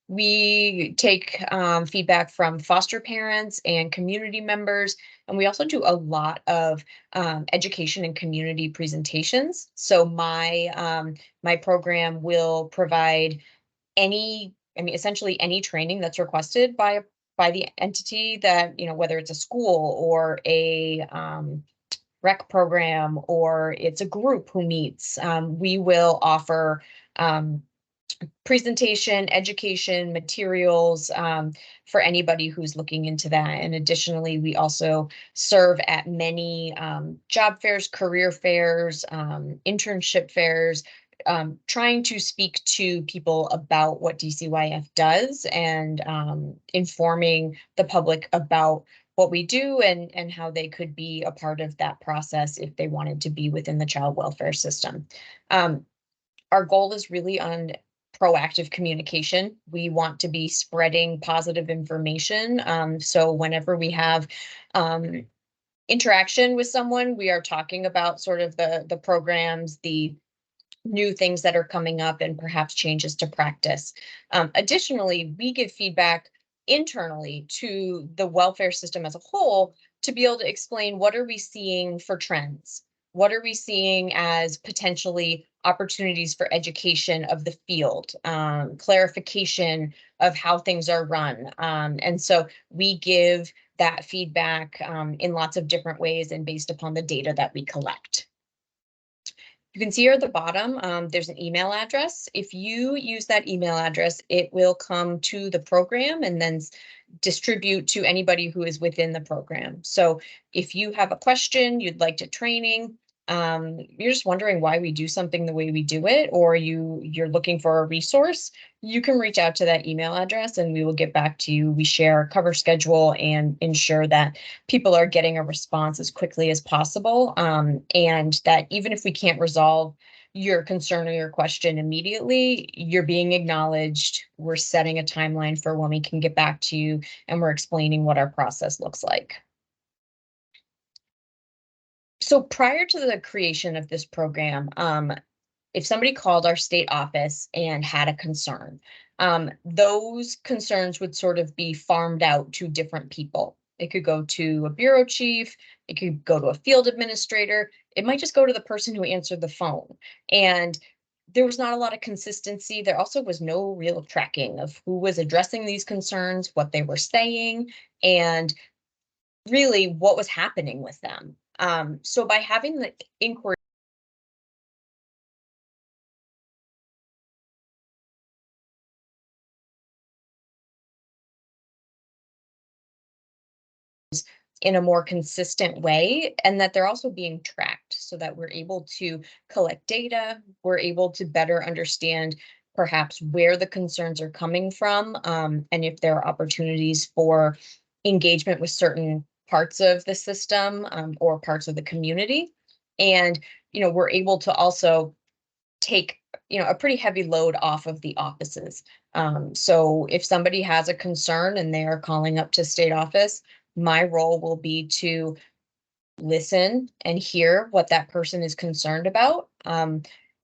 We take feedback from foster parents and community members, and we also do a lot of education and community presentations. So my program will provide essentially any training that's requested by the entity that, whether it's a school or a rec program or it's a group who meets, we will offer presentation, education, materials for anybody who's looking into that. And additionally, we also serve at many job fairs, career fairs, internship fairs, trying to speak to people about what DCYF does and informing the public about what we do and how they could be a part of that process if they wanted to be within the child welfare system. Our goal is really on proactive communication. We want to be spreading positive information. So whenever we have interaction with someone, we are talking about sort of the programs, the new things that are coming up, and perhaps changes to practice. Additionally, we give feedback internally to the welfare system as a whole to be able to explain what are we seeing for trends? What are we seeing as potentially opportunities for education of the field, clarification of how things are run? And so we give that feedback in lots of different ways and based upon the data that we collect. You can see here at the bottom, there's an email address. If you use that email address, it will come to the program and then distribute to anybody who is within the program. So if you have a question, you'd like to training, you're just wondering why we do something the way we do it, or you're looking for a resource, you can reach out to that email address and we will get back to you. We share a cover schedule and ensure that people are getting a response as quickly as possible. And that even if we can't resolve your concern or your question immediately, you're being acknowledged. We're setting a timeline for when we can get back to you, and we're explaining what our process looks like. So prior to the creation of this program, if somebody called our state office and had a concern, those concerns would sort of be farmed out to different people. It could go to a bureau chief, it could go to a field administrator, it might just go to the person who answered the phone. And there was not a lot of consistency. There also was no real tracking of who was addressing these concerns, what they were saying, and really what was happening with them. So by having the inquiry in a more consistent way, and that they're also being tracked so that we're able to collect data, we're able to better understand perhaps where the concerns are coming from, and if there are opportunities for engagement with certain parts of the system, or parts of the community. And, we're able to also take, a pretty heavy load off of the offices. So if somebody has a concern and they are calling up to state office, my role will be to listen and hear what that person is concerned about.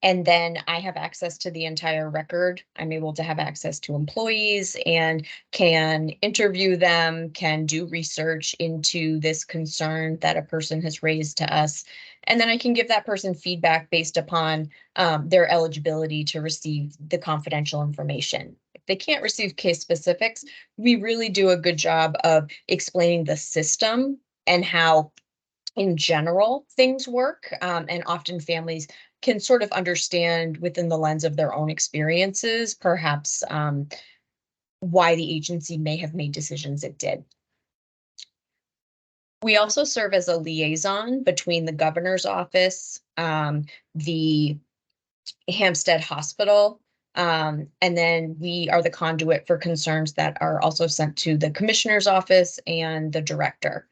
And then I have access to the entire record. I'm able to have access to employees and can interview them, can do research into this concern that a person has raised to us. And then I can give that person feedback based upon their eligibility to receive the confidential information. If they can't receive case specifics, we really do a good job of explaining the system and how in general things work, and often families can sort of understand within the lens of their own experiences, perhaps why the agency may have made decisions it did. We also serve as a liaison between the governor's office, the Hampstead Hospital, and then we are the conduit for concerns that are also sent to the commissioner's office and the director.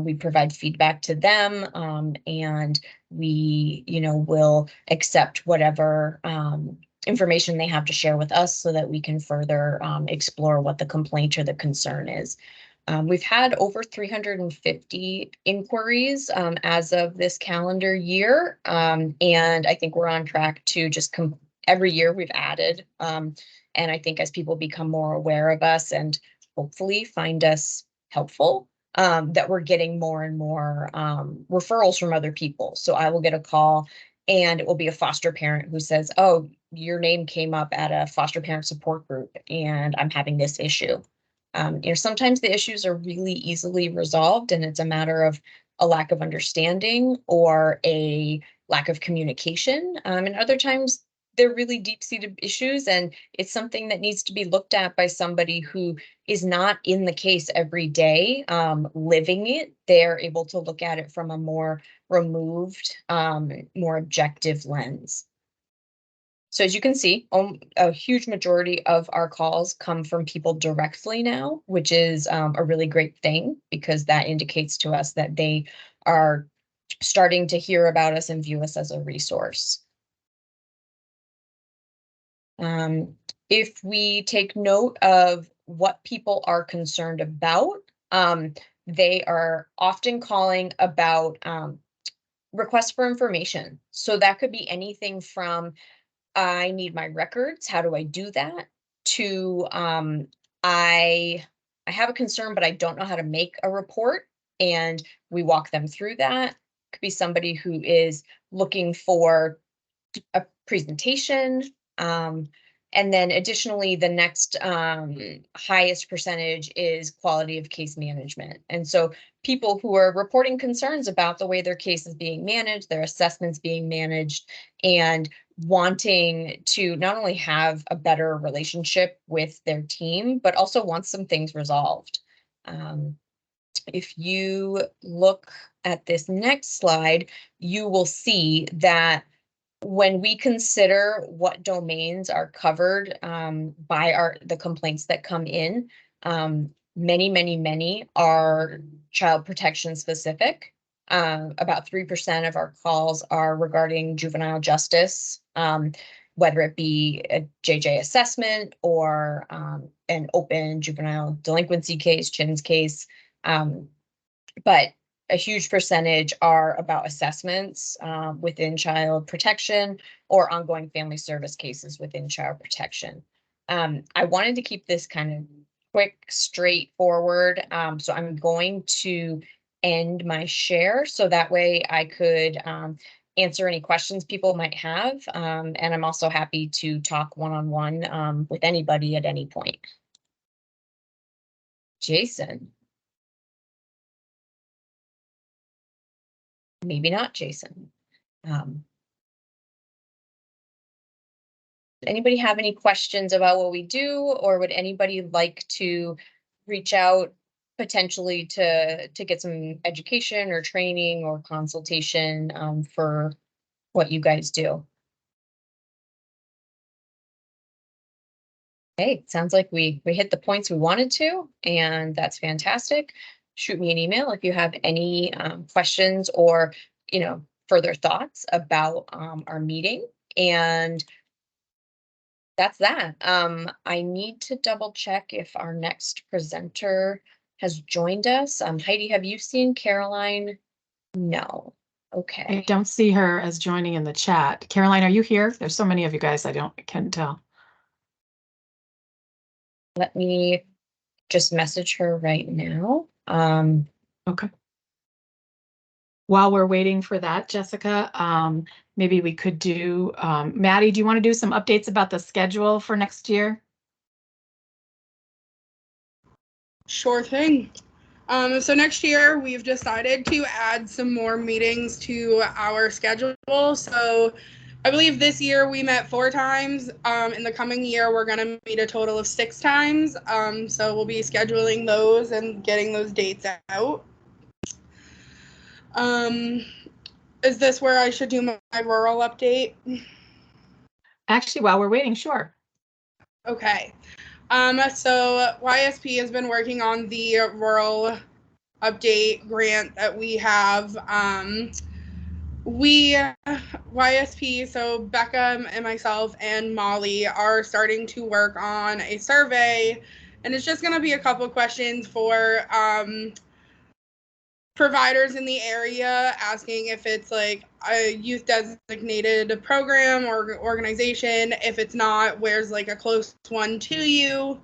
We provide feedback to them, and we, will accept whatever information they have to share with us so that we can further explore what the complaint or the concern is. We've had over 350 inquiries as of this calendar year, and I think we're on track to just every year we've added. And I think as people become more aware of us and hopefully find us helpful, that we're getting more and more referrals from other people. So I will get a call and it will be a foster parent who says, "Oh, your name came up at a foster parent support group and I'm having this issue." Sometimes the issues are really easily resolved and it's a matter of a lack of understanding or a lack of communication. And other times they're really deep-seated issues and it's something that needs to be looked at by somebody who is not in the case every day, living it. They're able to look at it from a more removed, more objective lens. So as you can see, a huge majority of our calls come from people directly now, which is a really great thing because that indicates to us that they are starting to hear about us and view us as a resource. If we take note of what people are concerned about, they are often calling about requests for information. So that could be anything from I need my records. How do I do that? To I have a concern, but I don't know how to make a report, and we walk them through that. Could be somebody who is looking for a presentation. And then additionally, the next highest percentage is quality of case management. And so people who are reporting concerns about the way their case is being managed, their assessments being managed, and wanting to not only have a better relationship with their team, but also want some things resolved. If you look at this next slide, you will see that when we consider what domains are covered by the complaints that come in, many are child protection specific. About 3% of our calls are regarding juvenile justice, whether it be a JJ assessment or an open juvenile delinquency case, CHINS case. But a huge percentage are about assessments within child protection or ongoing family service cases within child protection. I wanted to keep this kind of quick, straightforward. So I'm going to end my share so that way I could answer any questions people might have. And I'm also happy to talk one-on-one with anybody at any point. Jason. Maybe not Jason. Anybody have any questions about what we do, or would anybody like to reach out potentially to get some education or training or consultation for what you guys do? Okay, sounds like we hit the points we wanted to, and that's fantastic. Shoot me an email if you have any questions or further thoughts about our meeting. And that's that. I need to double check if our next presenter has joined us. Heidi, have you seen Caroline? No. I Okay. don't see her as joining in the chat. Caroline, are you here? There's so many of you guys, I can't tell. Let me just message her right now. Okay. While we're waiting for that, Jessica, maybe we could do, Maddie, do you want to do some updates about the schedule for next year? Sure thing. So next year we've decided to add some more meetings to our schedule. So I believe this year we met 4 times. In the coming year, we're going to meet a total of 6 times. So we'll be scheduling those and getting those dates out. Is this where I should do my rural update? Actually, while we're waiting, sure. Okay. So YSP has been working on the rural update grant that we have. YSP, so Becca and myself and Molly are starting to work on a survey, and it's just going to be a couple questions for providers in the area, asking if it's like a youth designated program or organization. If it's not, where's like a close one to you?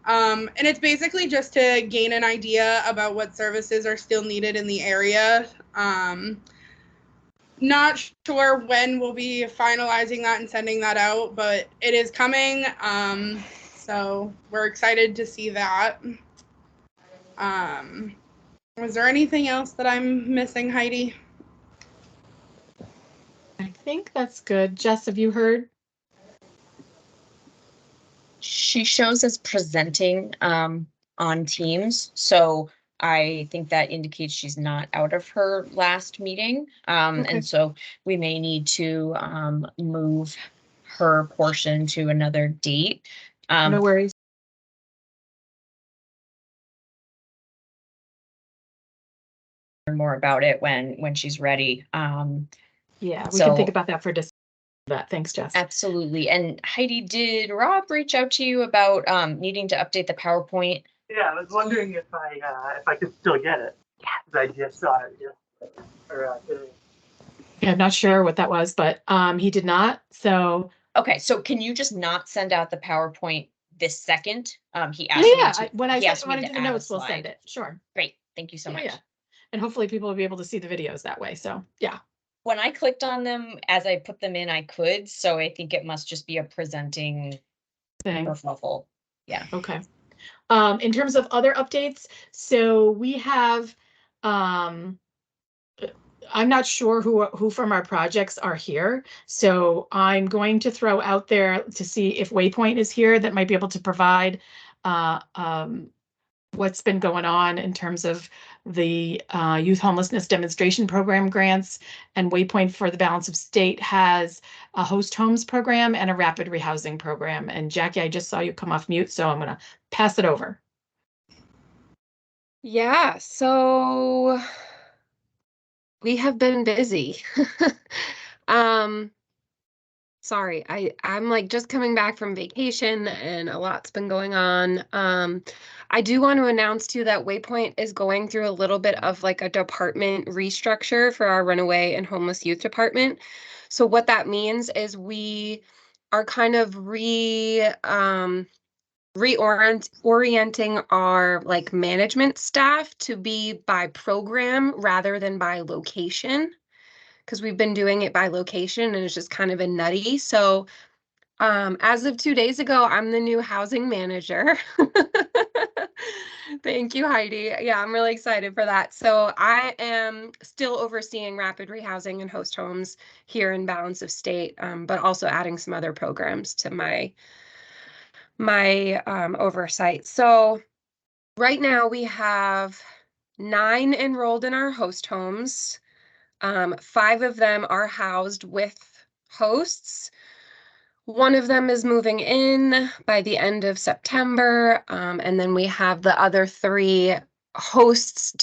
And it's basically just to gain an idea about what services are still needed in the area. Not sure when we'll be finalizing that and sending that out, but it is coming. So we're excited to see that. Was there anything else that I'm missing, Heidi? I think that's good. Jess, have you heard? She shows as presenting on Teams, so I think that indicates she's not out of her last meeting. Okay. And so we may need to move her portion to another date. No worries. More about it when she's ready. Yeah, we can think about that for that. Thanks, Jess. Absolutely. And Heidi, did Rob reach out to you about needing to update the PowerPoint? Yeah, I was wondering if I could still get it. Yeah. I just saw it. Today. Yeah, I'm not sure what that was, but he did not. So okay, so can you just not send out the PowerPoint this second? He asked me to. When I do the add notes, a we'll slide. send it. Sure. Great. Thank you so much. Yeah. And hopefully people will be able to see the videos that way. So yeah. When I clicked on them, as I put them in, I could. So I think it must just be a presenting thing. Kerfuffle. Yeah. Okay. In terms of other updates, so we have, I'm not sure who from our projects are here. So I'm going to throw out there to see if Waypoint is here that might be able to provide what's been going on in terms of the youth homelessness demonstration program grants. And Waypoint for the Balance of State has a host homes program and a rapid rehousing program. And Jackie, I just saw you come off mute, so I'm going to pass it over. Yeah, so we have been busy. Sorry, I'm like just coming back from vacation and a lot's been going on. I do want to announce too that Waypoint is going through a little bit of like a department restructure for our runaway and homeless youth department. So what that means is we are kind of reorienting our like management staff to be by program rather than by location, because we've been doing it by location and it's just kind of been nutty. So as of 2 days ago, I'm the new housing manager. Thank you, Heidi. Yeah, I'm really excited for that. So I am still overseeing rapid rehousing and host homes here in Balance of State, but also adding some other programs to my oversight. So right now we have 9 enrolled in our host homes. 5 of them are housed with hosts. One of them is moving in by the end of September. And then we have the other 3 hosts,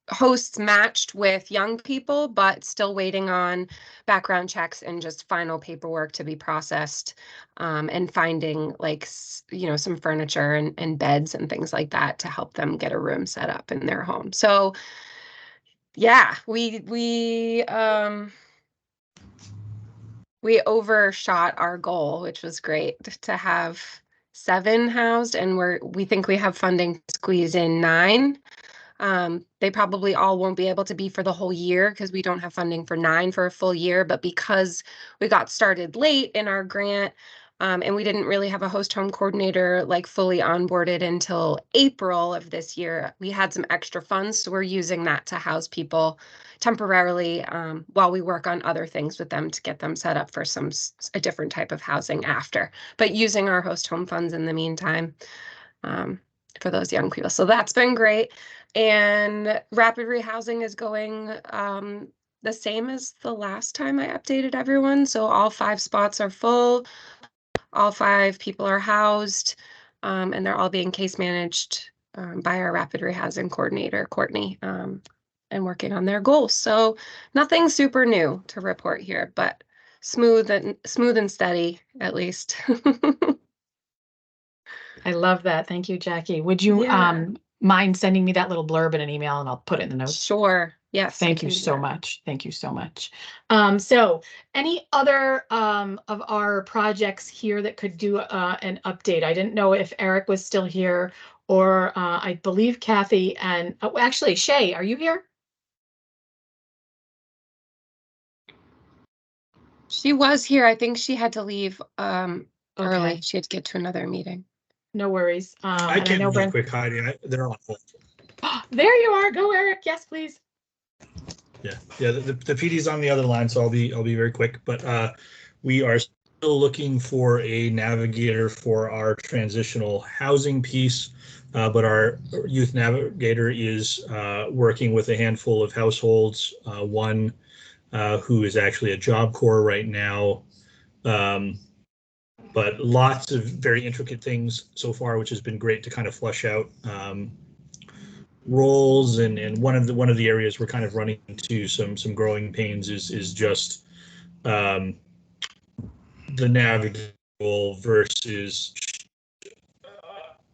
hosts matched with young people, but still waiting on background checks and just final paperwork to be processed, and finding like, some furniture and beds and things like that to help them get a room set up in their home. So yeah, we overshot our goal, which was great to have 7 housed, and we think we have funding to squeeze in 9. They probably all won't be able to be for the whole year because we don't have funding for 9 for a full year, but because we got started late in our grant, and we didn't really have a host home coordinator like fully onboarded until April of this year, we had some extra funds, so we're using that to house people temporarily, while we work on other things with them to get them set up for a different type of housing after, but using our host home funds in the meantime, for those young people. So that's been great. And rapid rehousing is going the same as the last time I updated everyone. So all 5 spots are full, all 5 people are housed, and they're all being case managed by our rapid rehousing coordinator, Courtney, and working on their goals. So nothing super new to report here, but smooth and steady at least. I love that. Thank you, Jackie. Would you mind sending me that little blurb in an email and I'll put it in the notes? Sure. Yes. Thank you so much. Thank you so much. So any other of our projects here that could do an update? I didn't know if Eric was still here, or I believe Kathy and actually Shay, are you here? She was here. I think she had to leave early. She had to get to another meeting. No worries. I can be quick, Heidi. They're on hold. There you are. Go, Eric. Yes, please. Yeah. The PD's on the other line, so I'll be very quick. But we are still looking for a navigator for our transitional housing piece. But our youth navigator is working with a handful of households. One who is actually a Job Corps right now. But lots of very intricate things so far, which has been great to kind of flush out roles. And one of the areas we're kind of running into some growing pains is just the navigable versus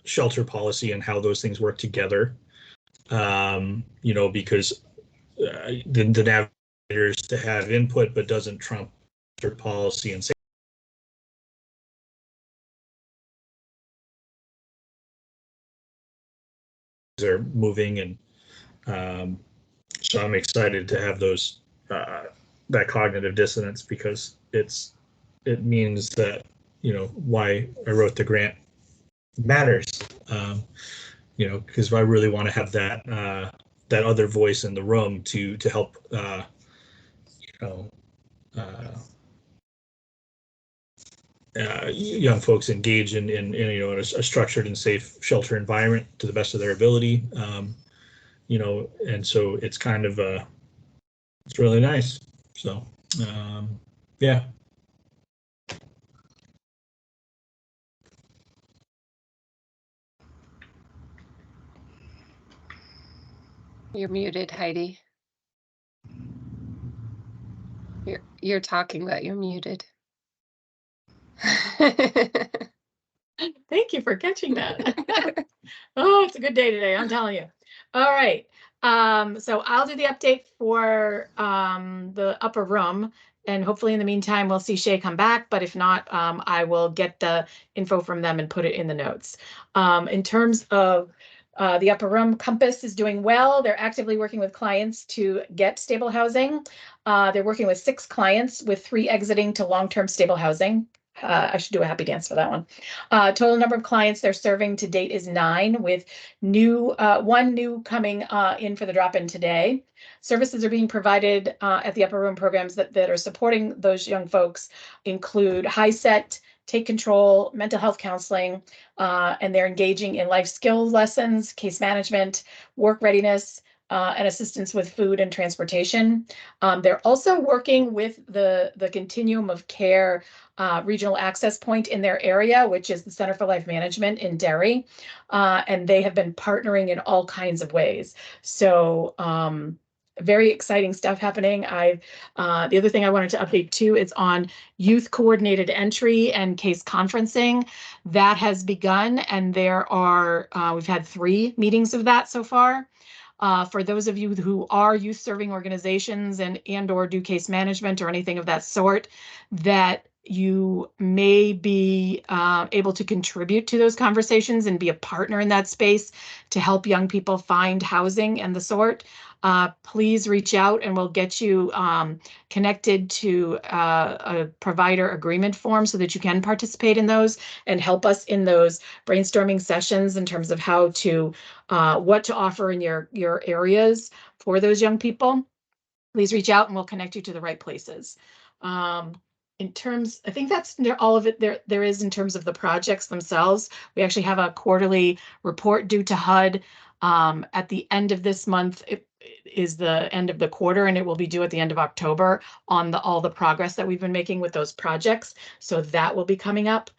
shelter policy and how those things work together. Because the navigators to have input, but doesn't trump policy and safety. Are moving, and so I'm excited to have those that cognitive dissonance, because it means that why I wrote the grant matters, because I really want to have that other voice in the room to help young folks engage in a structured and safe shelter environment to the best of their ability. And so it's kind of it's really nice. So yeah. You're muted, Heidi. You're talking, but you're muted. Thank you for catching that. Oh, it's a good day today, I'm telling you. All right. So I'll do the update for the upper room, and hopefully in the meantime, we'll see Shay come back. But if not, I will get the info from them and put it in the notes. In terms of the upper room, Compass is doing well. They're actively working with clients to get stable housing. They're working with 6 clients, with 3 exiting to long-term stable housing. I should do a happy dance for that one. Total number of clients they're serving to date is 9, with one new coming in for the drop-in today. Services are being provided at the upper room programs that are supporting those young folks include HiSET, Take Control, mental health counseling, and they're engaging in life skill lessons, case management, work readiness, and assistance with food and transportation. They're also working with the Continuum of Care regional access point in their area, which is the Center for Life Management in Derry. And they have been partnering in all kinds of ways. So very exciting stuff happening. The other thing I wanted to update too is on youth coordinated entry and case conferencing. That has begun, and there are, we've had 3 meetings of that so far. For those of you who are youth serving organizations and or do case management or anything of that sort, that you may be able to contribute to those conversations and be a partner in that space to help young people find housing and the sort, please reach out and we'll get you connected to a provider agreement form so that you can participate in those and help us in those brainstorming sessions in terms of how to, what to offer in your areas for those young people. Please reach out and we'll connect you to the right places. In terms, I think that's all of it there is in terms of the projects themselves. We actually have a quarterly report due to HUD at the end of this month. It is the end of the quarter, and it will be due at the end of October on all the progress that we've been making with those projects. So that will be coming up.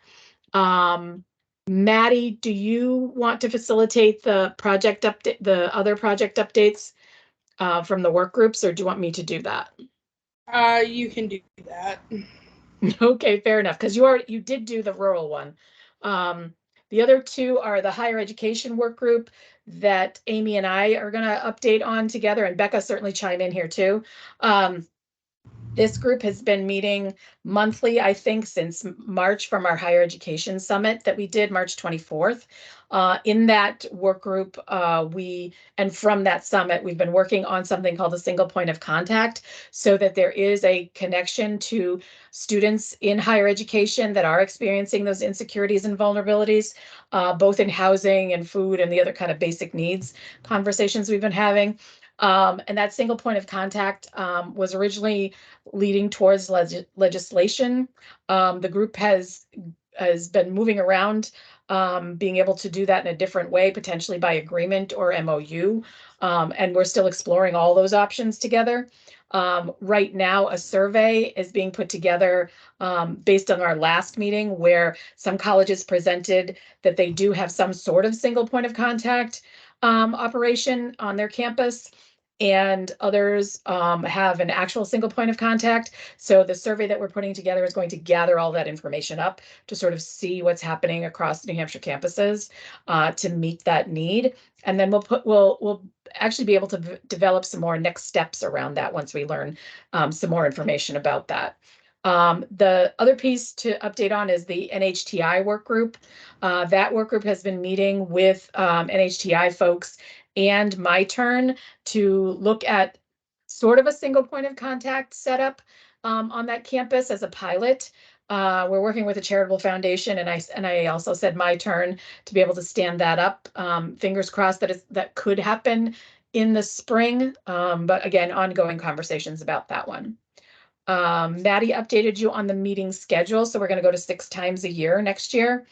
Maddie, do you want to facilitate the project update, the other project updates from the work groups, or do you want me to do that? You can do that. Okay, fair enough, because you did do the rural one. The other 2 are the higher education work group that Amy and I are going to update on together, and Becca certainly chime in here too. This group has been meeting monthly, I think, since March from our higher education summit that we did March 24th. In that work group, and from that summit, we've been working on something called a single point of contact, so that there is a connection to students in higher education that are experiencing those insecurities and vulnerabilities, both in housing and food and the other kind of basic needs conversations we've been having. And that single point of contact was originally leading towards legislation. The group has been moving around, being able to do that in a different way, potentially by agreement or MOU. And we're still exploring all those options together. Right now, a survey is being put together based on our last meeting, where some colleges presented that they do have some sort of single point of contact operation on their campus, and others have an actual single point of contact. So the survey that we're putting together is going to gather all that information up to sort of see what's happening across New Hampshire campuses to meet that need. And then we'll actually be able to develop some more next steps around that once we learn some more information about that. The other piece to update on is the NHTI work group. That work group has been meeting with NHTI folks and My Turn to look at sort of a single point of contact setup on that campus as a pilot. We're working with a charitable foundation, and I also said My Turn to be able to stand that up. Fingers crossed that could happen in the spring, but again, ongoing conversations about that one. Maddie updated you on the meeting schedule, so we're going to go to 6 times a year next year.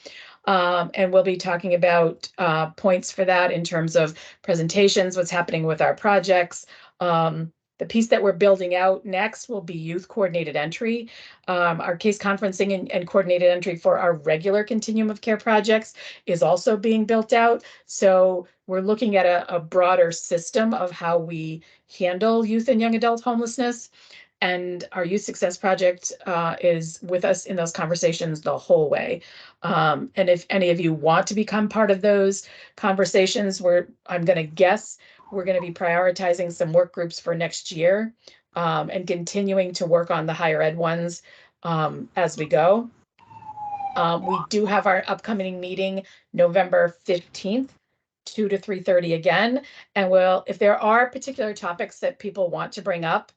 And we'll be talking about points for that in terms of presentations, what's happening with our projects. The piece that we're building out next will be youth coordinated entry. Our case conferencing and coordinated entry for our regular continuum of care projects is also being built out. So we're looking at a broader system of how we handle youth and young adult homelessness. and our Youth Success Project is with us in those conversations the whole way. And if any of you want to become part of those conversations, I'm going to guess we're going to be prioritizing some work groups for next year, and continuing to work on the higher ed ones as we go. We do have our upcoming meeting November 15th, 2 to 3:30 again. And if there are particular topics that people want to bring up,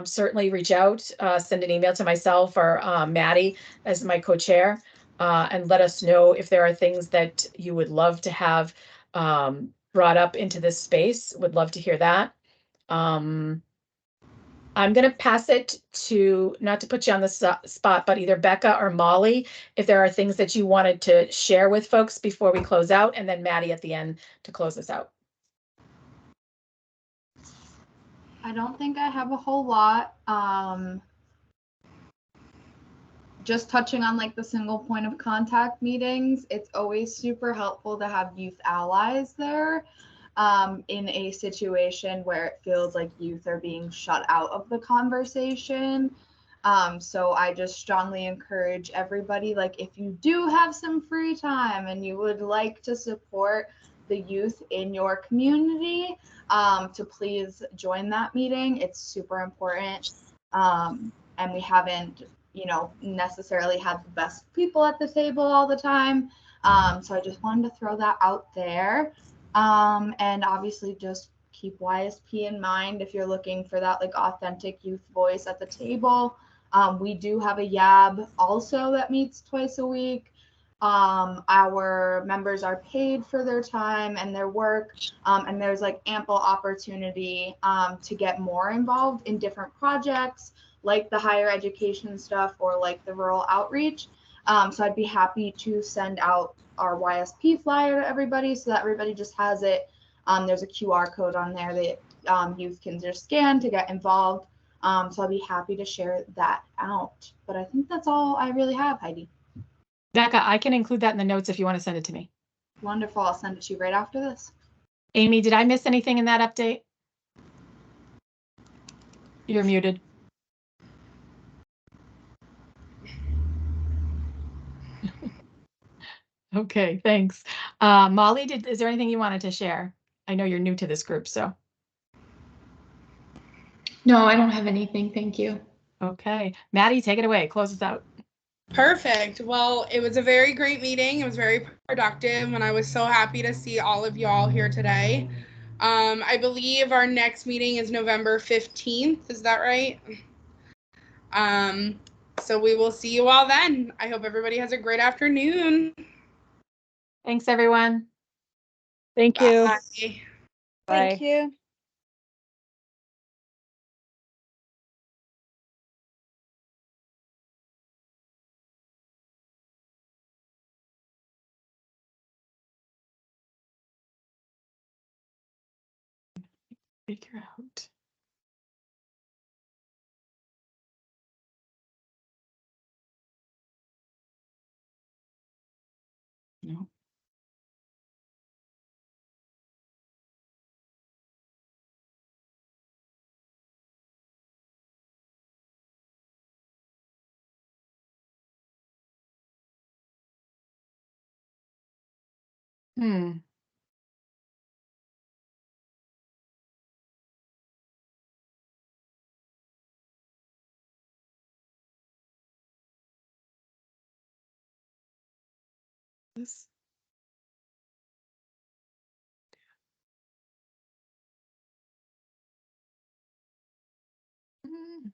certainly reach out, send an email to myself or Maddie as my co-chair, and let us know if there are things that you would love to have brought up into this space. Would love to hear that. I'm going to pass it to, not to put you on the spot, but either Becca or Molly, if there are things that you wanted to share with folks before we close out, and then Maddie at the end to close us out. I don't think I have a whole lot. Just touching on like the single point of contact meetings, it's always super helpful to have youth allies there. In a situation where it feels like youth are being shut out of the conversation. So I just strongly encourage everybody, like if you do have some free time and you would like to support the youth in your community, to please join that meeting. It's super important. And we haven't, necessarily had the best people at the table all the time. So I just wanted to throw that out there. And obviously just keep YSP in mind if you're looking for that like authentic youth voice at the table. We do have a YAB also that meets twice a week. Our members are paid for their time and their work, and there's like ample opportunity to get more involved in different projects like the higher education stuff or like the rural outreach. So I'd be happy to send out our YSP flyer to everybody so that everybody just has it. There's a QR code on there that youth can just scan to get involved. So I'll be happy to share that out. But I think that's all I really have, Heidi. Becca, I can include that in the notes if you want to send it to me. Wonderful. I'll send it to you right after this. Amy, did I miss anything in that update? You're muted. Okay, thanks. Molly, is there anything you wanted to share? I know you're new to this group, so. No, I don't have anything. Thank you. Okay. Maddie, take it away. Close us out. Perfect. Well, it was a very great meeting. It was very productive, and I was so happy to see all of y'all here today. I believe our next meeting is November 15th. Is that right? So we will see you all then. I hope everybody has a great afternoon. Thanks, everyone. Thank you. Bye. Bye. Thank you. Figure out. No. Hmm. This. Hmm.